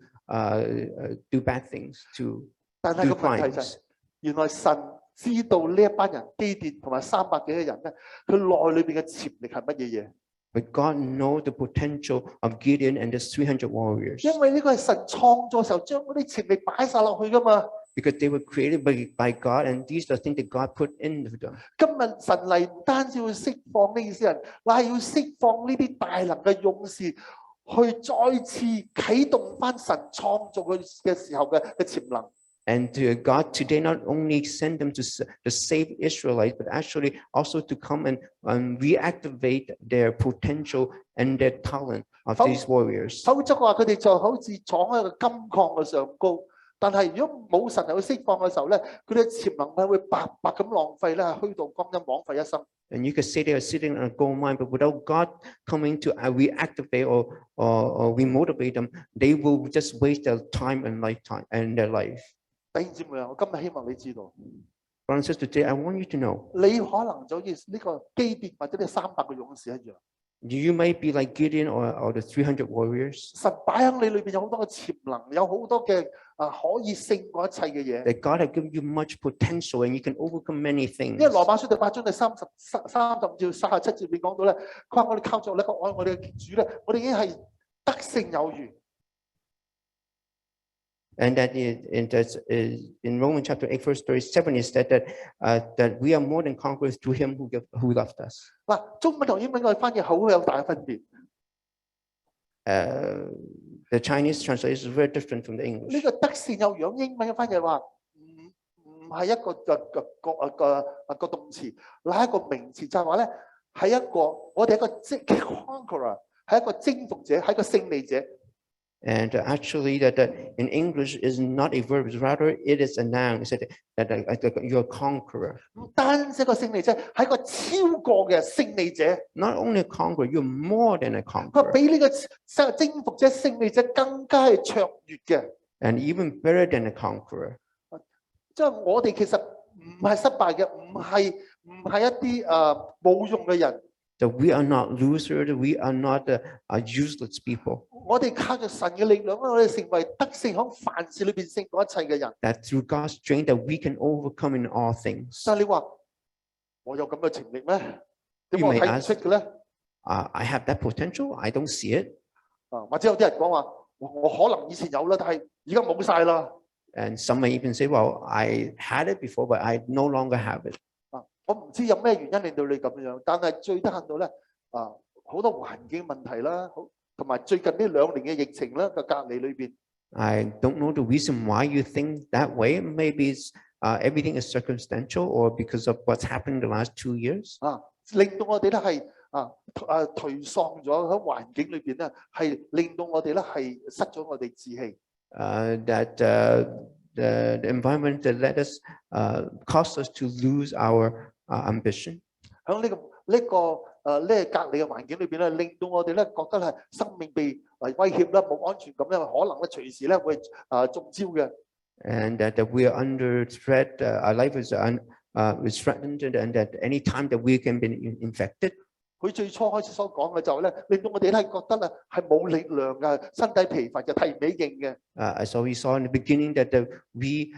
do bad things, to do crimes. 原來神知道呢一班人基甸同埋300幾個人咧，佢內裏邊嘅潛力係乜嘢嘢？ But God knows the potential of Gideon and the 300 warriors. 因為呢個係神創造時候將嗰啲潛力擺晒落去噶嘛。Because they were created by God, and these are things that God put into them. 今日神嚟唔單止要釋放呢啲人，乃係要釋放呢啲大能嘅勇士，去再次啟動翻神創造佢嘅時候嘅潛能。And God today not only send them to save Israelites, but actually also to come and reactivate their potential and their talent of these warriors. 否則嘅話，佢哋就好似坐喺個金礦嘅上高。但係如果冇神嚟去釋放嘅時候咧，佢哋嘅潛能係會白白咁浪費咧，虛度光陰，枉費一生。And you could say they are sitting on a gold mine, but without God coming to reactivate or remotivate them, they will just waste their time and lifetime and their life. 弟兄姊妹啊，我今日希望你知道。Brothers and sisters, today I want you to know. 你可能就好似呢個基甸或者呢300個勇士一樣。You may be like Gideon or the 300 warriors. 神擺喺你裏邊有好多嘅潛能，有好多嘅可以勝過一切嘅嘢。That God has given you much potential and you can overcome many things. 因為羅馬書第8章第35至37節裏邊講到咧，佢話我哋靠著呢個愛我哋嘅主咧，我哋已經係得勝有餘。And that in Romans chapter 8 verse 37 is that we are more than conquerors through Him who loved us. 嗱，中文同英文嘅翻譯好有大嘅分別。The Chinese translation is very different from the English. 呢個得勝有餘，英文嘅翻譯話唔係一個動詞，乃係一個名詞，就係話咧係一個我哋一個conqueror，係一個征服者，係一個勝利者。And actually, that in English is not a verb; rather, it is a noun. It said that you're a conqueror. 唔單止一個勝利者，係一個超過嘅勝利者。Not only a conqueror, you're more than a 佢 conqueror. 比呢個征服者、勝利者更加係卓越嘅。And even better than a conqueror. 即係我哋其實唔係失敗嘅，唔係一啲冇用嘅人。That we are not losers, we are not useless people. 我哋靠着神嘅力量，我哋成為得勝喺凡事裏邊勝過一切嘅人。That through God's strength that we can overcome in all things. 但係你話我有咁嘅潛力咩？點解 You 我 may 睇唔出嘅咧？ I have that potential. I don't see it. 或者有啲人講話，我可能以前有啦，但係而家冇晒啦。And some may even say, well, I had it before, but I no longer have it. 我唔知有咩原因令到你咁樣，但係最低限度咧，好多環境問題啦，同埋最近呢2年嘅疫情啦嘅隔離裏邊。I don't know the reason why you think that way. Maybe it's everything is circumstantial or because of what's happened in the last 2 years. 令到我哋咧係頹喪咗喺環境裏邊咧，係令到我哋咧係失咗我哋志氣。That the environment that let us caused us to lose our ambition. 喺呢個隔離嘅環境裏邊咧，令到我哋咧覺得係生命被威脅啦，冇安全感咧，可能咧隨時咧會中招嘅。And that we are under threat, our life is threatened, and that any time that we can be infected. 佢最初開始所講嘅就係咧，令到我哋咧覺得咧係冇力量嘅，身體疲乏嘅，提唔起勁嘅。So we saw in the beginning that we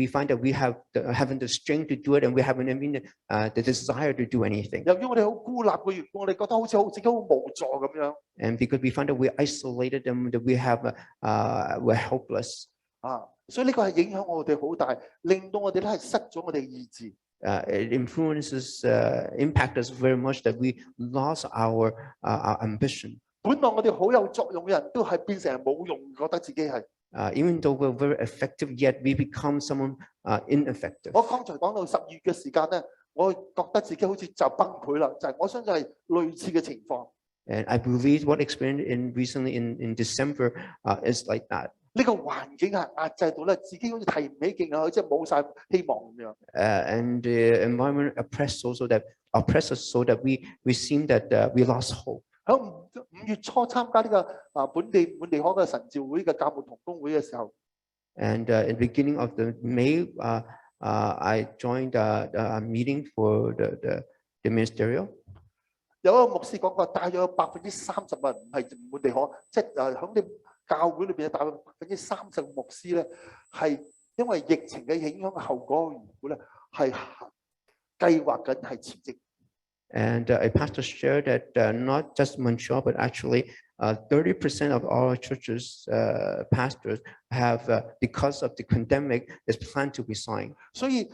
find that we haven't the strength to do it, and we haven't even the desire to do anything. 由於我哋好孤立嘅緣故，我哋覺得好似自己好無助咁樣。And because we find that we're isolated and that we're helpless. 所以呢個係影響我哋好大，令到我哋咧係失咗我哋嘅意志。It influences, impact us very much that we lost our ambition. 本來我哋好有作用嘅人都係變成冇用，覺得自己係。Even though we're very effective, yet we become someone ineffective. 我剛才講到10月嘅時間咧，我覺得自己好似就崩潰啦，就係我相信係類似嘅情況。And I believe what experienced recently in December is like that. 呢個環境係壓制到咧，自己好似提唔起勁啊，好似冇晒希望咁樣。And the environment oppressed us so that we seem that we lost hope. 喺5月初參加呢個本地可嘅神召會嘅教牧同工會嘅時候 ，and in the beginning of the May, I joined a meeting for the ministerial. 有一個牧師講過，大約有30%唔係本地可，即係喺啲教會裏邊大約30%嘅牧師咧，係因為疫情嘅影響後果嘅緣故咧，係計劃緊係辭職。And a pastor shared that not just Montreal, but actually 30% of all churches pastors have, because of the pandemic, is planned to resign. 所以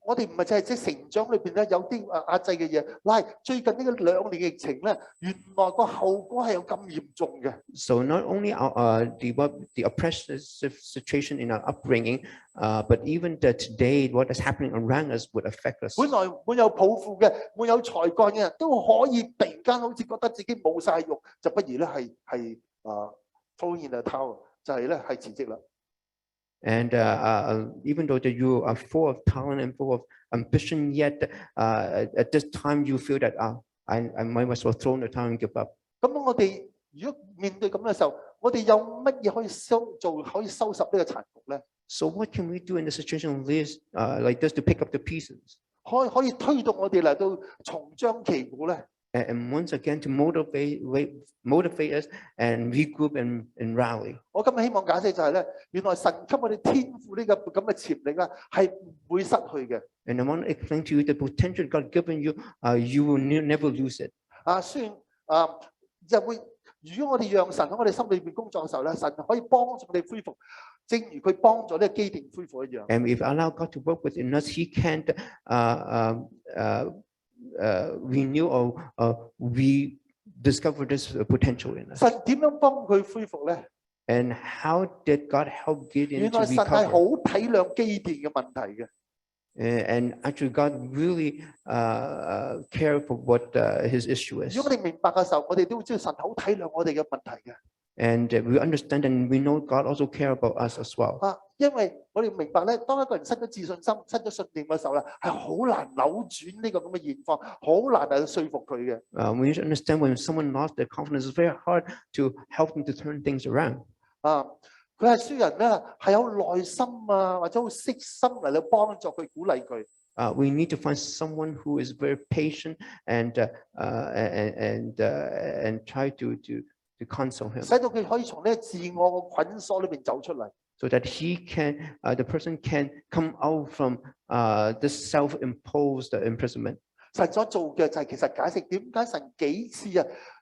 我哋唔係淨係成長裏邊咧有啲壓制嘅嘢，嗱最近呢個2年疫情咧，原來個後果係有咁嚴重嘅。So not only the oppressive situation in our upbringing, but even that today what is happening around us would affect us. 本來滿有抱負嘅、滿有才幹嘅人都可以突然間好似覺得自己冇晒肉，就不如咧係throw in the towel，就係咧係辭職啦。And even though that you are full of talent and full of ambition, yet at this time you feel that I might as well throw in the towel and give up. 咁我哋如果面對咁嘅時候，我哋有乜嘢可以可以收拾呢個殘局咧？ So what can we do in a situation like this to pick up the pieces? 可以推動我哋嚟到重張旗鼓咧？ And once again to motivate us and regroup and rally. 我今日希望解釋就係咧，原來神給我哋天賦呢個咁嘅潛力咧，係唔會失去嘅。And I want to explain to you the potential God given you, you will never lose it. 雖然就會，如果我哋讓神喺我哋心裏邊工作嘅時候咧，神可以幫助我哋恢復，正如佢幫助呢個基甸恢復一樣。And if I allow God to work within us, He can renew or rediscover this potential in us. 神點樣幫佢恢復咧？ And how did God help Gideon 原 to 來神係 recover? 好體諒基甸嘅問題嘅。And actually, God really cared for what his issue is. 如果我哋明白嘅時候，我哋都會知道神好體諒我哋嘅問題嘅。And we understand and we know God also care about us as well. 因為我哋明白咧，當一個人失咗自信心、失咗信念嘅時候咧，係好難扭轉呢個咁嘅現況，好難嚟說服佢嘅。We need to understand when someone lost their confidence, it's very hard to help them to turn things around. 佢係需要人咧係有耐心或者好悉心嚟到幫助佢、鼓勵佢。We need to find someone who is very patient and try to console him, 使到佢可以從呢個自我嘅捆鎖裏邊走出嚟。so that the person can come out from this self-imposed imprisonment. 神所做嘅就係其實解釋點解神幾次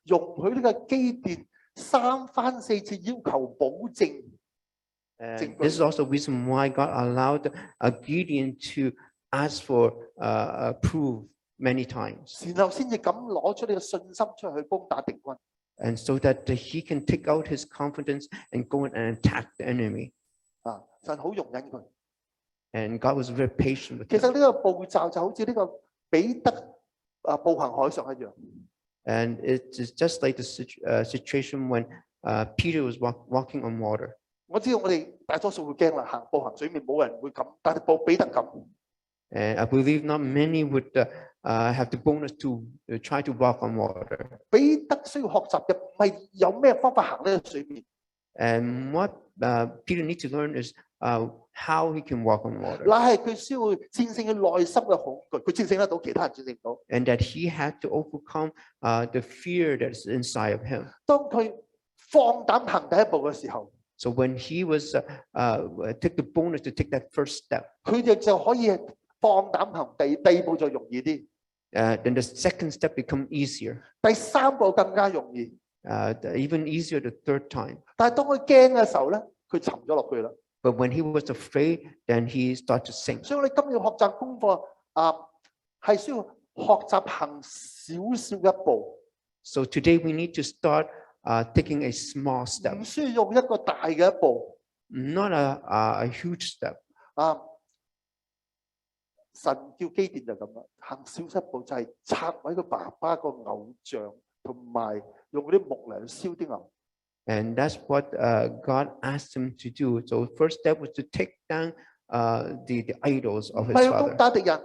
容許呢個基甸3番4次要求保證。This is also the reason why God allowed Gideon to ask for proof many times. 然後先至咁攞出呢個信心出去攻打敵軍。and so that he can take out his confidence and go and attack the enemy. 神好容忍佢。 And God was very patient with 其實 him. 呢個步驟就好似呢個彼得步行海上一樣。 And it is just like the situation when Peter was walking on water. 我知道我哋大多數會驚啦，步行水面冇人會咁，但係彼得咁。 And I believe not many would have the bonus to try to walk on water. 彼得需要學習嘅唔係有咩方法行呢個水面。 And what Peter needs to learn is how he can walk on water. 乃係佢需要戰勝佢內心嘅恐懼，佢戰勝得到，其他人戰勝唔到。 And that he had to overcome the fear that's inside of him. 當佢放膽行第一步嘅時候， So when he was took the bonus to take that first step, 佢哋就可以放膽行第二步就容易啲， then the second step become easier, 第三步更加容易。 even easier the third time. 但係當佢驚嘅時候咧，佢沉咗落去啦。 But when he was afraid, then he started to sink. 所以我哋今日學習功課係需要學習行少少一步， So today we need to start taking a small step, 唔需要用一個大嘅一步。 not a huge step. 神叫基甸就咁啦，行少一步就係拆毀佢爸爸個偶像，同埋用嗰啲木嚟燒啲牛。 And that's what God asked him to do. So first step was to take down the idols of 唔 his 係攻 father. 打敵人，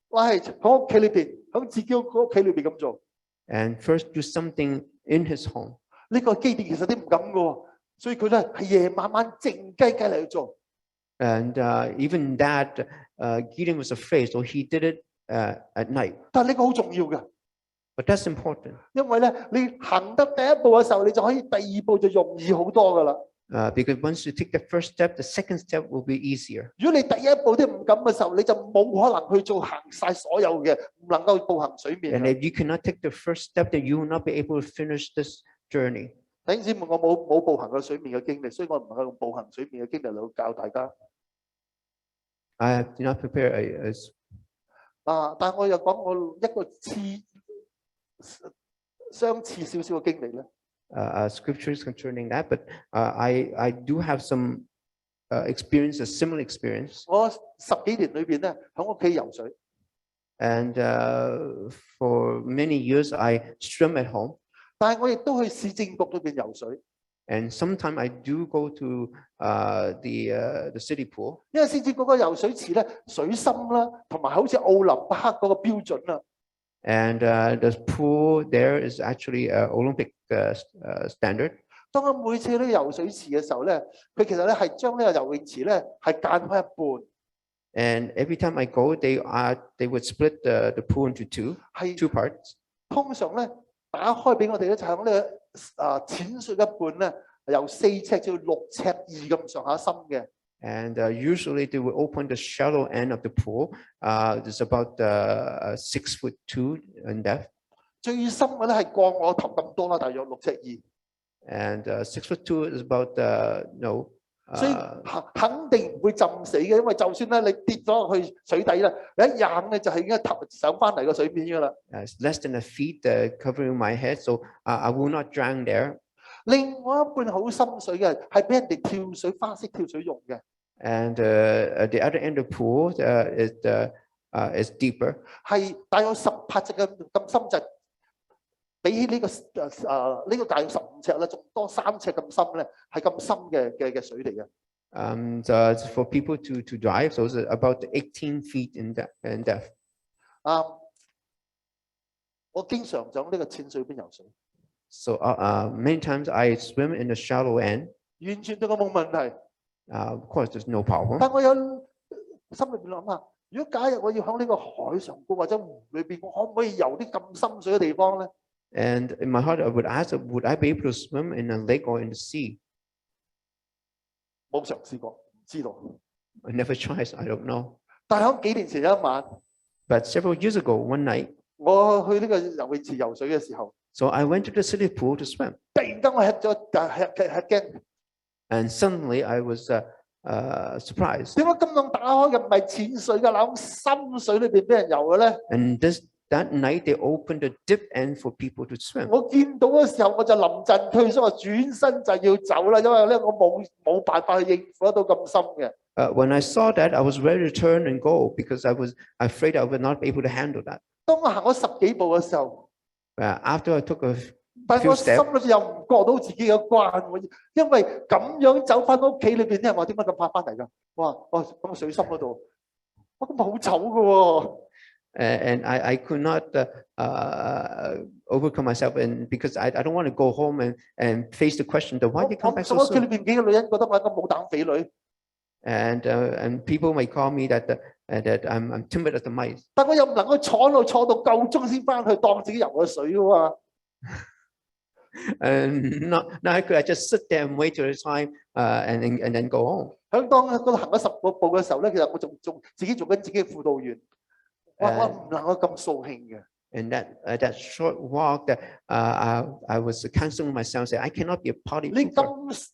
我係喺屋企裏邊，喺自己屋企裏邊咁做。 And first do something in his home. 呢個基甸其實啲唔敢嘅喎，所以佢咧係夜晚靜雞雞嚟去做。 And even that, Gideon was afraid, so he did it at night. 但係呢個好重要嘅， But that's important 因為咧你行得第一步嘅時候，你就可以第二步就容易好多噶啦。 because once you take the first step, the second step will be easier. 如果你第一步都唔敢嘅時候，你就冇可能去做行晒所有嘅，唔能夠步行水面 And 嘅。 if you cannot take the first step, then you will not be able to finish this journey. 弟兄姊妹，我冇步行過水面嘅經歷，所以我唔能夠用步行水面嘅經歷嚟教大家。 I did not prepare a 但係我又講我一個相似少少嘅經歷咧。 scriptures concerning that, but I do have some experience, a similar experience. 我10幾年裏邊咧，喺屋企游水。 And for many years, I swim at home. 但係我亦都去市政局裏邊游水， And sometimes I do go to the city pool. 因為市政局個游水池咧水深啦，同埋好似奧林匹克嗰個標準啦。 And the pool there is actually Olympic standard. 當我每次咧游水池嘅時候咧，佢其實咧係將呢個游泳池咧係間開一半。 And every time I go, they would split the pool into two parts. 通常咧打開俾我哋咧就喺呢個淺水一半咧，由4尺至6尺2咁上下深嘅。 And usually they will open the shallow end of the pool. It's about 6'2" in depth. 最深嘅咧係過我頭咁多啦，大約6尺2。 And 6'2" is about no. 所以肯定唔會浸死嘅，因為就算咧你跌咗落去水底啦，你一硬咧就係已經頭上翻嚟個水面噶啦。It's less than a feet covering my head, so I will not drown there. 另外一半好深水嘅，係俾人哋跳水花式跳水用嘅。 And the other end of the pool is deeper. 係大約18尺咁深，就比起呢個大約15尺啦，仲多3尺咁深咧，係咁深嘅水嚟嘅。So for people to dive, so it's about 18 feet in depth. 我經常就喺呢個淺水邊游水。 So many times I swim in the shallow end. 完全對我冇問題。 Of course, there's no problem. 但我有心裏邊諗下，如果假如我要喺呢個海上高或者湖裏邊，我可唔可以游啲咁深水嘅地方咧？ And in my heart, I would ask, would I be able to swim in a lake or in the sea? 冇嘗試過，唔知道。 I never tried, I don't know. 但係喺幾年前有一晚， But several years ago, one night, 我去呢個游泳池游水嘅時候， so I went to the city pool to swim. 突然間我吃驚。 And suddenly I was surprised. 點解咁樣打開嘅唔係淺水嘅，喺深水裏邊俾人游嘅咧？ And this that night they opened the deep end for people to swim. 我見到嘅時候，我就臨陣退縮，我轉身就要走啦，因為咧我冇辦法去應付得到咁深嘅。When I saw that, I was ready to turn and go because I was afraid I would not be able to handle that. 當我行咗10幾步嘅時候， After I took a 但係 few 我心 steps, 裏邊又唔覺到自己嘅關喎，因為咁樣走翻屋企裏邊啲人話點解咁快翻嚟㗎？哇！咁個水深嗰度，哇咁好醜嘅喎。and I could not overcome myself, and because I don't want to go home and face the question that why you come back so 我屋企裏 soon. 邊幾個女人覺得我係個冇膽匪女， And people may call me that I'm timid as the mice. 但我又唔能夠坐到夠鐘先翻去當自己游個水嘅喎。And now I could just sit there and wait till the time and then go home. 響當嗰度行咗10個步嘅時候咧，其實我仲自己做緊自己嘅輔導員，我唔能夠咁掃興嘅。And that short walk that I was counseling myself, say I cannot be a party 你 pooper.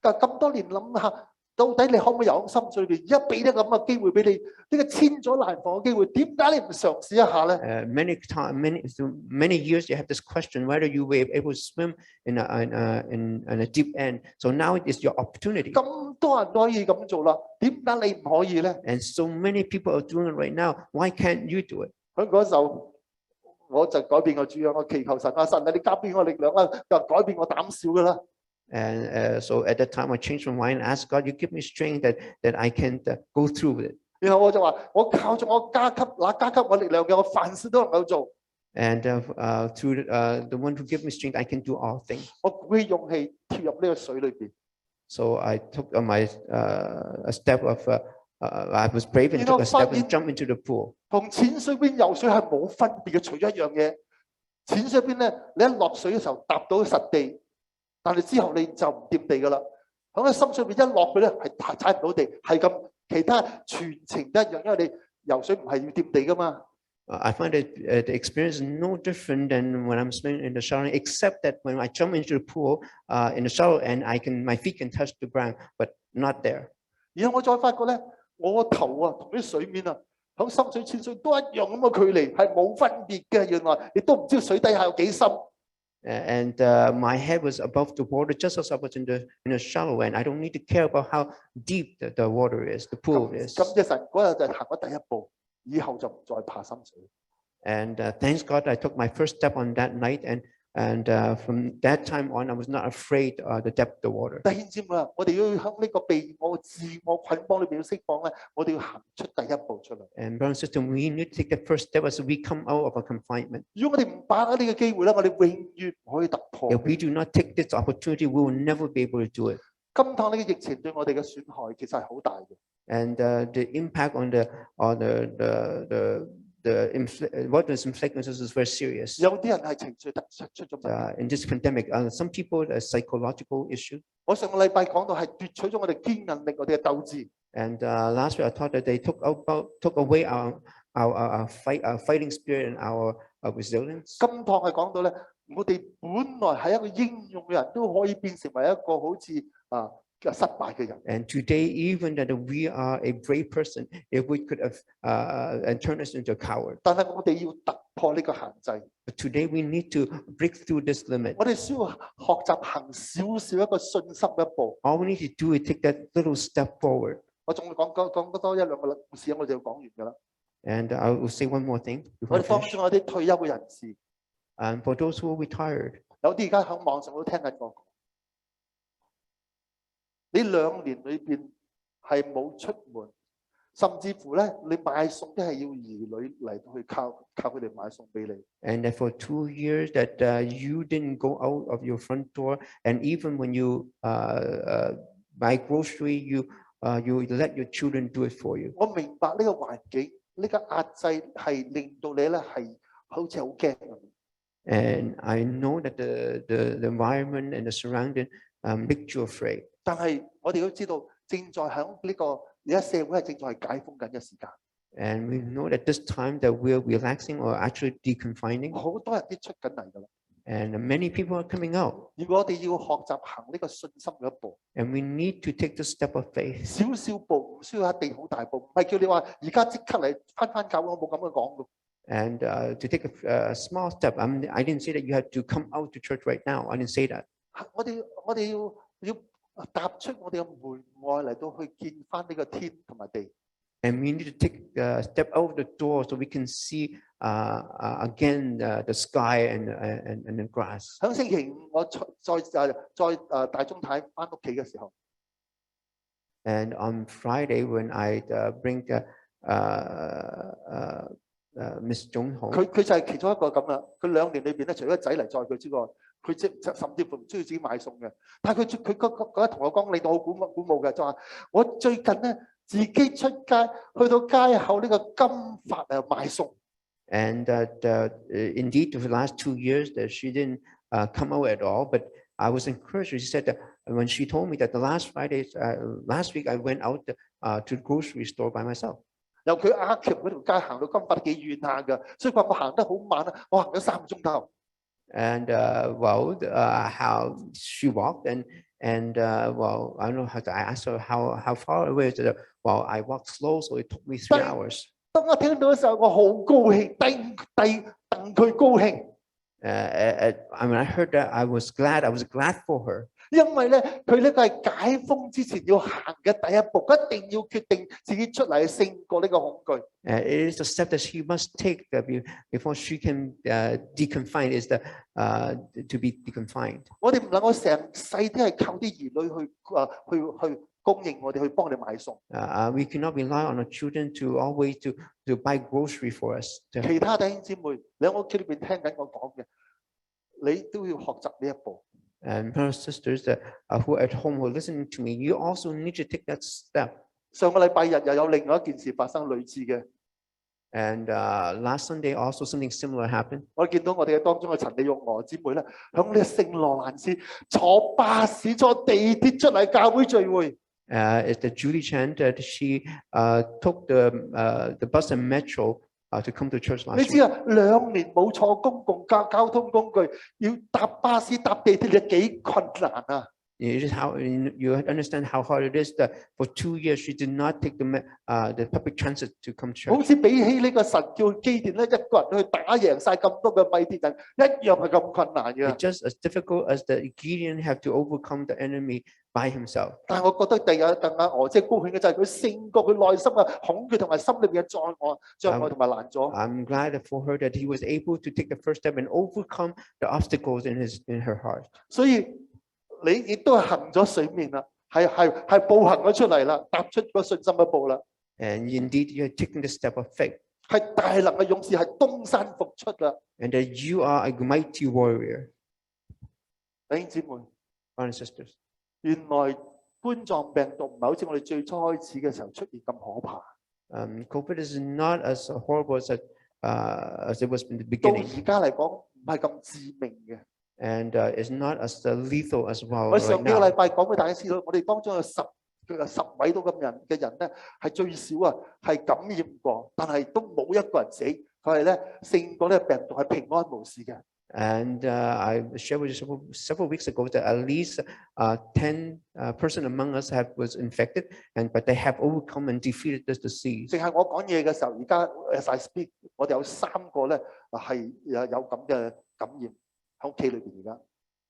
咁多年諗下，到底你可唔可以由心水裏邊，而家俾啲咁嘅機會俾你，呢個千載難逢嘅機會，點解你唔嘗試一下咧？ Many years you have this question whether you were able to swim in a deep end. So now it is your opportunity. 咁多人都可以咁做啦，點解你唔可以咧？ And so many people are doing it right now. Why can't you do it? 喺嗰時候，我就改變個主樣，我祈求神啊，神啊，你加俾我力量啦，就改變我膽小噶啦。 And so at that time I changed my mind and asked God, you give me strength that I can go through with it. 然後我就話，我靠住我加給我力量嘅，我凡事都能夠做。 And through the one who gives me strength, I can do all things. 我鼓起勇氣跳入呢個水裏邊。 So I took a step of I was brave and took a step and jumped into the pool. 同淺水邊游水係冇分別嘅，除咗一樣嘢，淺水邊咧，你一落水嘅時候踏到實地，但係之後你就唔掂地噶啦。喺個深水邊一落去咧係踩唔到地，係咁，其他全程都一樣，因為你游水唔係要掂地噶嘛。 I find that the experience is no different than when I'm swimming in the shower, except that when I jump into the pool in the shower and my feet can touch the ground, but not there. 然後我再發覺咧，我個頭啊同啲水面啊，喺深水淺水都一樣咁嘅距離，係冇分別嘅。原來你都唔知水底下有幾深。 And my head was above the water, just as I was in the shallow end. I don't need to care about how deep the water is, the pool is. 咁即係神嗰日就行咗第一步，以後就唔再怕深水。 And thanks God, I took my first step on that night, and from that time on, I was not afraid the depth of the water. 弟兄姊妹啊，我哋要喺呢個被我自我捆綁裏邊要釋放咧，我哋要行出第一步出嚟。 And brother and sister, we need to take the first step as we come out of our confinement. 如果我哋唔把握呢個機會咧，我哋永遠唔可以突破。 If we do not take this opportunity, we will never be able to do it. 今趟呢個疫情對我哋嘅損害其實係好大嘅。 And the impact on what is inflicted is very serious. 有啲人係情緒出咗問題。 In this pandemic, some people a psychological issue. 我上個禮拜講到係奪取咗我哋堅韌力，我哋嘅鬥志。 And last week I thought that they took away our fighting spirit and our resilience. 今趟係講到咧，我哋本來係一個英勇嘅人，都可以變成為一個好似失敗嘅人。 And today, even that we are a brave person, if we could have and turn us into a coward. 但係我哋要突破呢個限制。 But today we need to break through this limit. 我哋需要學習行少少一個信心嘅一步。 All we need to do is take that little step forward. 我仲會講多一兩個故事，我哋就講完㗎啦。 And I will say one more thing 我 before I 哋當 finish. 中有啲退休嘅人士， And for those who are retired, 有啲而家喺網上都聽緊我講。呢2年裏邊係冇出門，甚至乎咧你買餸都係要兒女嚟到去靠佢哋買餸俾你。 and that for 2 years that you didn't go out of your front door, and even when you buy grocery, you let your children do it for you. 我明白呢個環境，呢個壓制係令到你咧係好似好驚咁。 And I know that the environment and the surrounding make you afraid. 但係我哋都知道，正在喺呢個而家社會係正在解封緊嘅時間。 And we know that this time that we're relaxing or actually deconfining, 好多人啲出緊嚟㗎啦。 and many people are coming out. 如果我哋要學習行呢個信心嘅一步， And we need to take the step of faith. 少少步，唔需要一定好大步，唔係叫你話而家即刻嚟翻教會，我冇咁樣講㗎。And to take a small step, I didn't say that you have to come out to church right now. I didn't say that. 我哋要踏出我哋嘅門外嚟到去見翻呢個天同埋地。And we need to take a step out the door so we can see again the sky and the grass. 響星期五我再大中太翻屋企嘅時候。And on Friday when I bring Miss Joan home. 佢就係其中一個咁啦。佢2年裏邊咧，除咗仔嚟載佢之外，佢甚至乎唔需要自己買餸嘅。但係佢嗰日同我講，令到我鼓舞嘅，就話我最近咧自己出街去到街口呢個金發買餸。And indeed, for the last 2 years, that she didn't come out at all. But I was encouraged. She said that when she told me that the last week I went out to the grocery store by myself. 由佢阿橋嗰條街行到金發幾遠下㗎，所以佢話我行得好慢啊，我行咗3個鐘頭。And how she walked and well, I don't know how to. I asked her how far away is it. Well, I walked slow, so it took me 3 hours. 當我聽到嘅時候，我好高興，戥佢高興。I mean, I heard that. I was glad for her. 因為咧，佢呢個係解封之前要行嘅第一步，一定要決定自己出嚟勝過呢個恐懼。It is a step that she must take before she can deconfine. Is to be deconfined. 我哋唔能夠成世都係靠啲兒女去供應我哋，去幫我哋買餸。We cannot rely on our children to always to buy grocery for us. 其他弟兄姊妹，你喺屋企裏邊聽緊我講嘅，你都要學習呢一步。And brothers and sisters who are at home who are listening to me, you also need to take that step. 上個禮拜日又有另外一件事發生類似嘅。And last Sunday also something similar happened. 我見到我哋嘅當中嘅陳李玉娥姊妹咧，響呢個聖羅蘭斯坐巴士、坐地鐵出嚟教會聚會。It's the Julie Chan that she took the bus and metro to come to church last week. 你知啊，2年冇坐公共交通工具，要搭巴士、搭地鐵，你幾困難啊！ You understand how hard it is that for 2 years she did not take the public transit to come to church. 好似比起呢個神叫基甸咧，一個人去打贏晒咁多嘅米甸人，一樣係咁困難嘅。It's just as difficult as the Gideon have to overcome the enemy by himself. 但係我覺得第日鄧亞娥即係高興嘅就係佢勝過佢內心嘅恐懼同埋心裏邊嘅障礙同埋難阻。I'm glad for her that he was able to take the first step and overcome the obstacles in her heart. 所以你亦都係行咗水面啦，係步行咗出嚟啦，踏出個信心嘅步啦。And indeed, you're taking the step of faith. 係大能嘅勇士，係東山復出啦。And that you are a mighty warrior. 弟兄姊妹， brothers and sisters. 原來冠狀病毒唔係好似我哋最初開始嘅時候出現咁可怕。COVID is not as horrible as it was in the 到 beginning. 而家嚟講唔係咁致命嘅。And it's not as lethal as well 我 right 上幾個 now. 禮拜講俾大家知道，我哋當中有10位到咁人嘅人咧，係最少啊，係感染過，但係都冇一個人死。佢係咧勝過呢個病毒，係平安無事嘅。And I shared with you several weeks ago that at least 10 person among us was infected, but they have overcome and defeated this disease. 淨係我講嘢嘅時候，而家 as I speak，我哋有3個咧係有咁嘅感染喺屋企裏邊而家。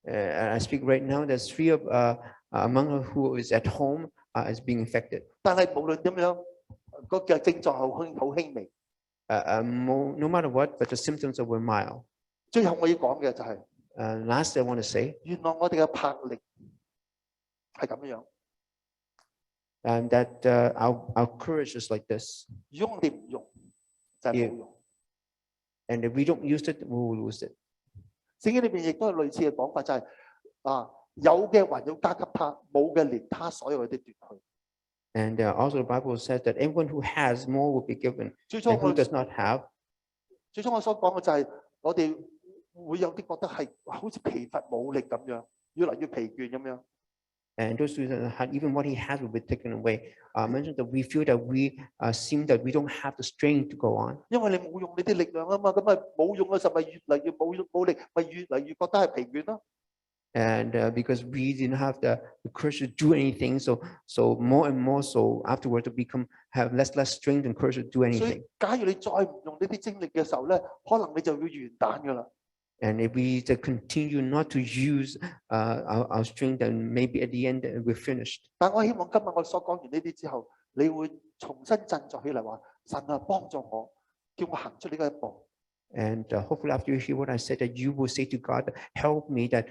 I speak right now. There's 3 among who is at home is being infected. 但係無論點樣，個嘅症狀好輕微。No matter what, but the symptoms were mild. 最後我要講嘅就係，last I want to say， 原來我哋嘅魄力係咁樣。And that our courage is like this. 如果我哋唔用，就係冇用。And if we don't use it, we will lose it. 聖經裏邊亦都有類似嘅講法，就係有嘅還要加給他，冇嘅連他所有嘅都奪去。And also the Bible says that everyone who has more will be given, and who does not have. 最初我所講嘅就係我哋會有啲覺得係好似疲乏冇力咁樣，越嚟越疲倦咁樣。And those who had even what he has will be taken away. Mentioned that we feel that we seem that we don't have the strength to go on. 因為你冇用你啲力量啊嘛，咁咪冇用嘅時候咪越嚟越冇力，咪越嚟越覺得係疲倦咯。And because we didn't have the courage to do anything, so more and more so afterwards to have less strength and courage to do 所以 anything. 假如你再唔用呢啲精力嘅時候咧，可能你就要完蛋噶啦。 And if we continue not to use our strength, then maybe at the end we're finished. 但我希望今日我所講完呢啲之後，你會重新振作起嚟話：神啊，幫助我，叫我行出呢個一步。 And hopefully after you hear what I said, that you will say to God, help me that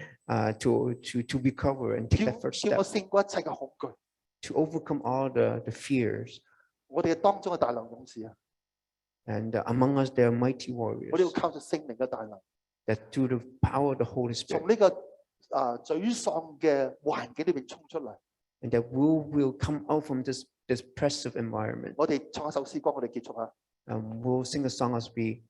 to recover and take that first 叫我 step, 勝過一切嘅恐懼。 to overcome all the fears. 我哋嘅當中嘅大能勇士啊， And among us there are mighty 我 warriors 哋要靠住聖靈嘅大能， that through the power of the Holy 從 Spirit, 呢個沮喪嘅環境裏邊衝出嚟。 and that we will come out from this depressive environment. 我哋唱一首詩歌，我哋結束啊。 We'll sing a song as we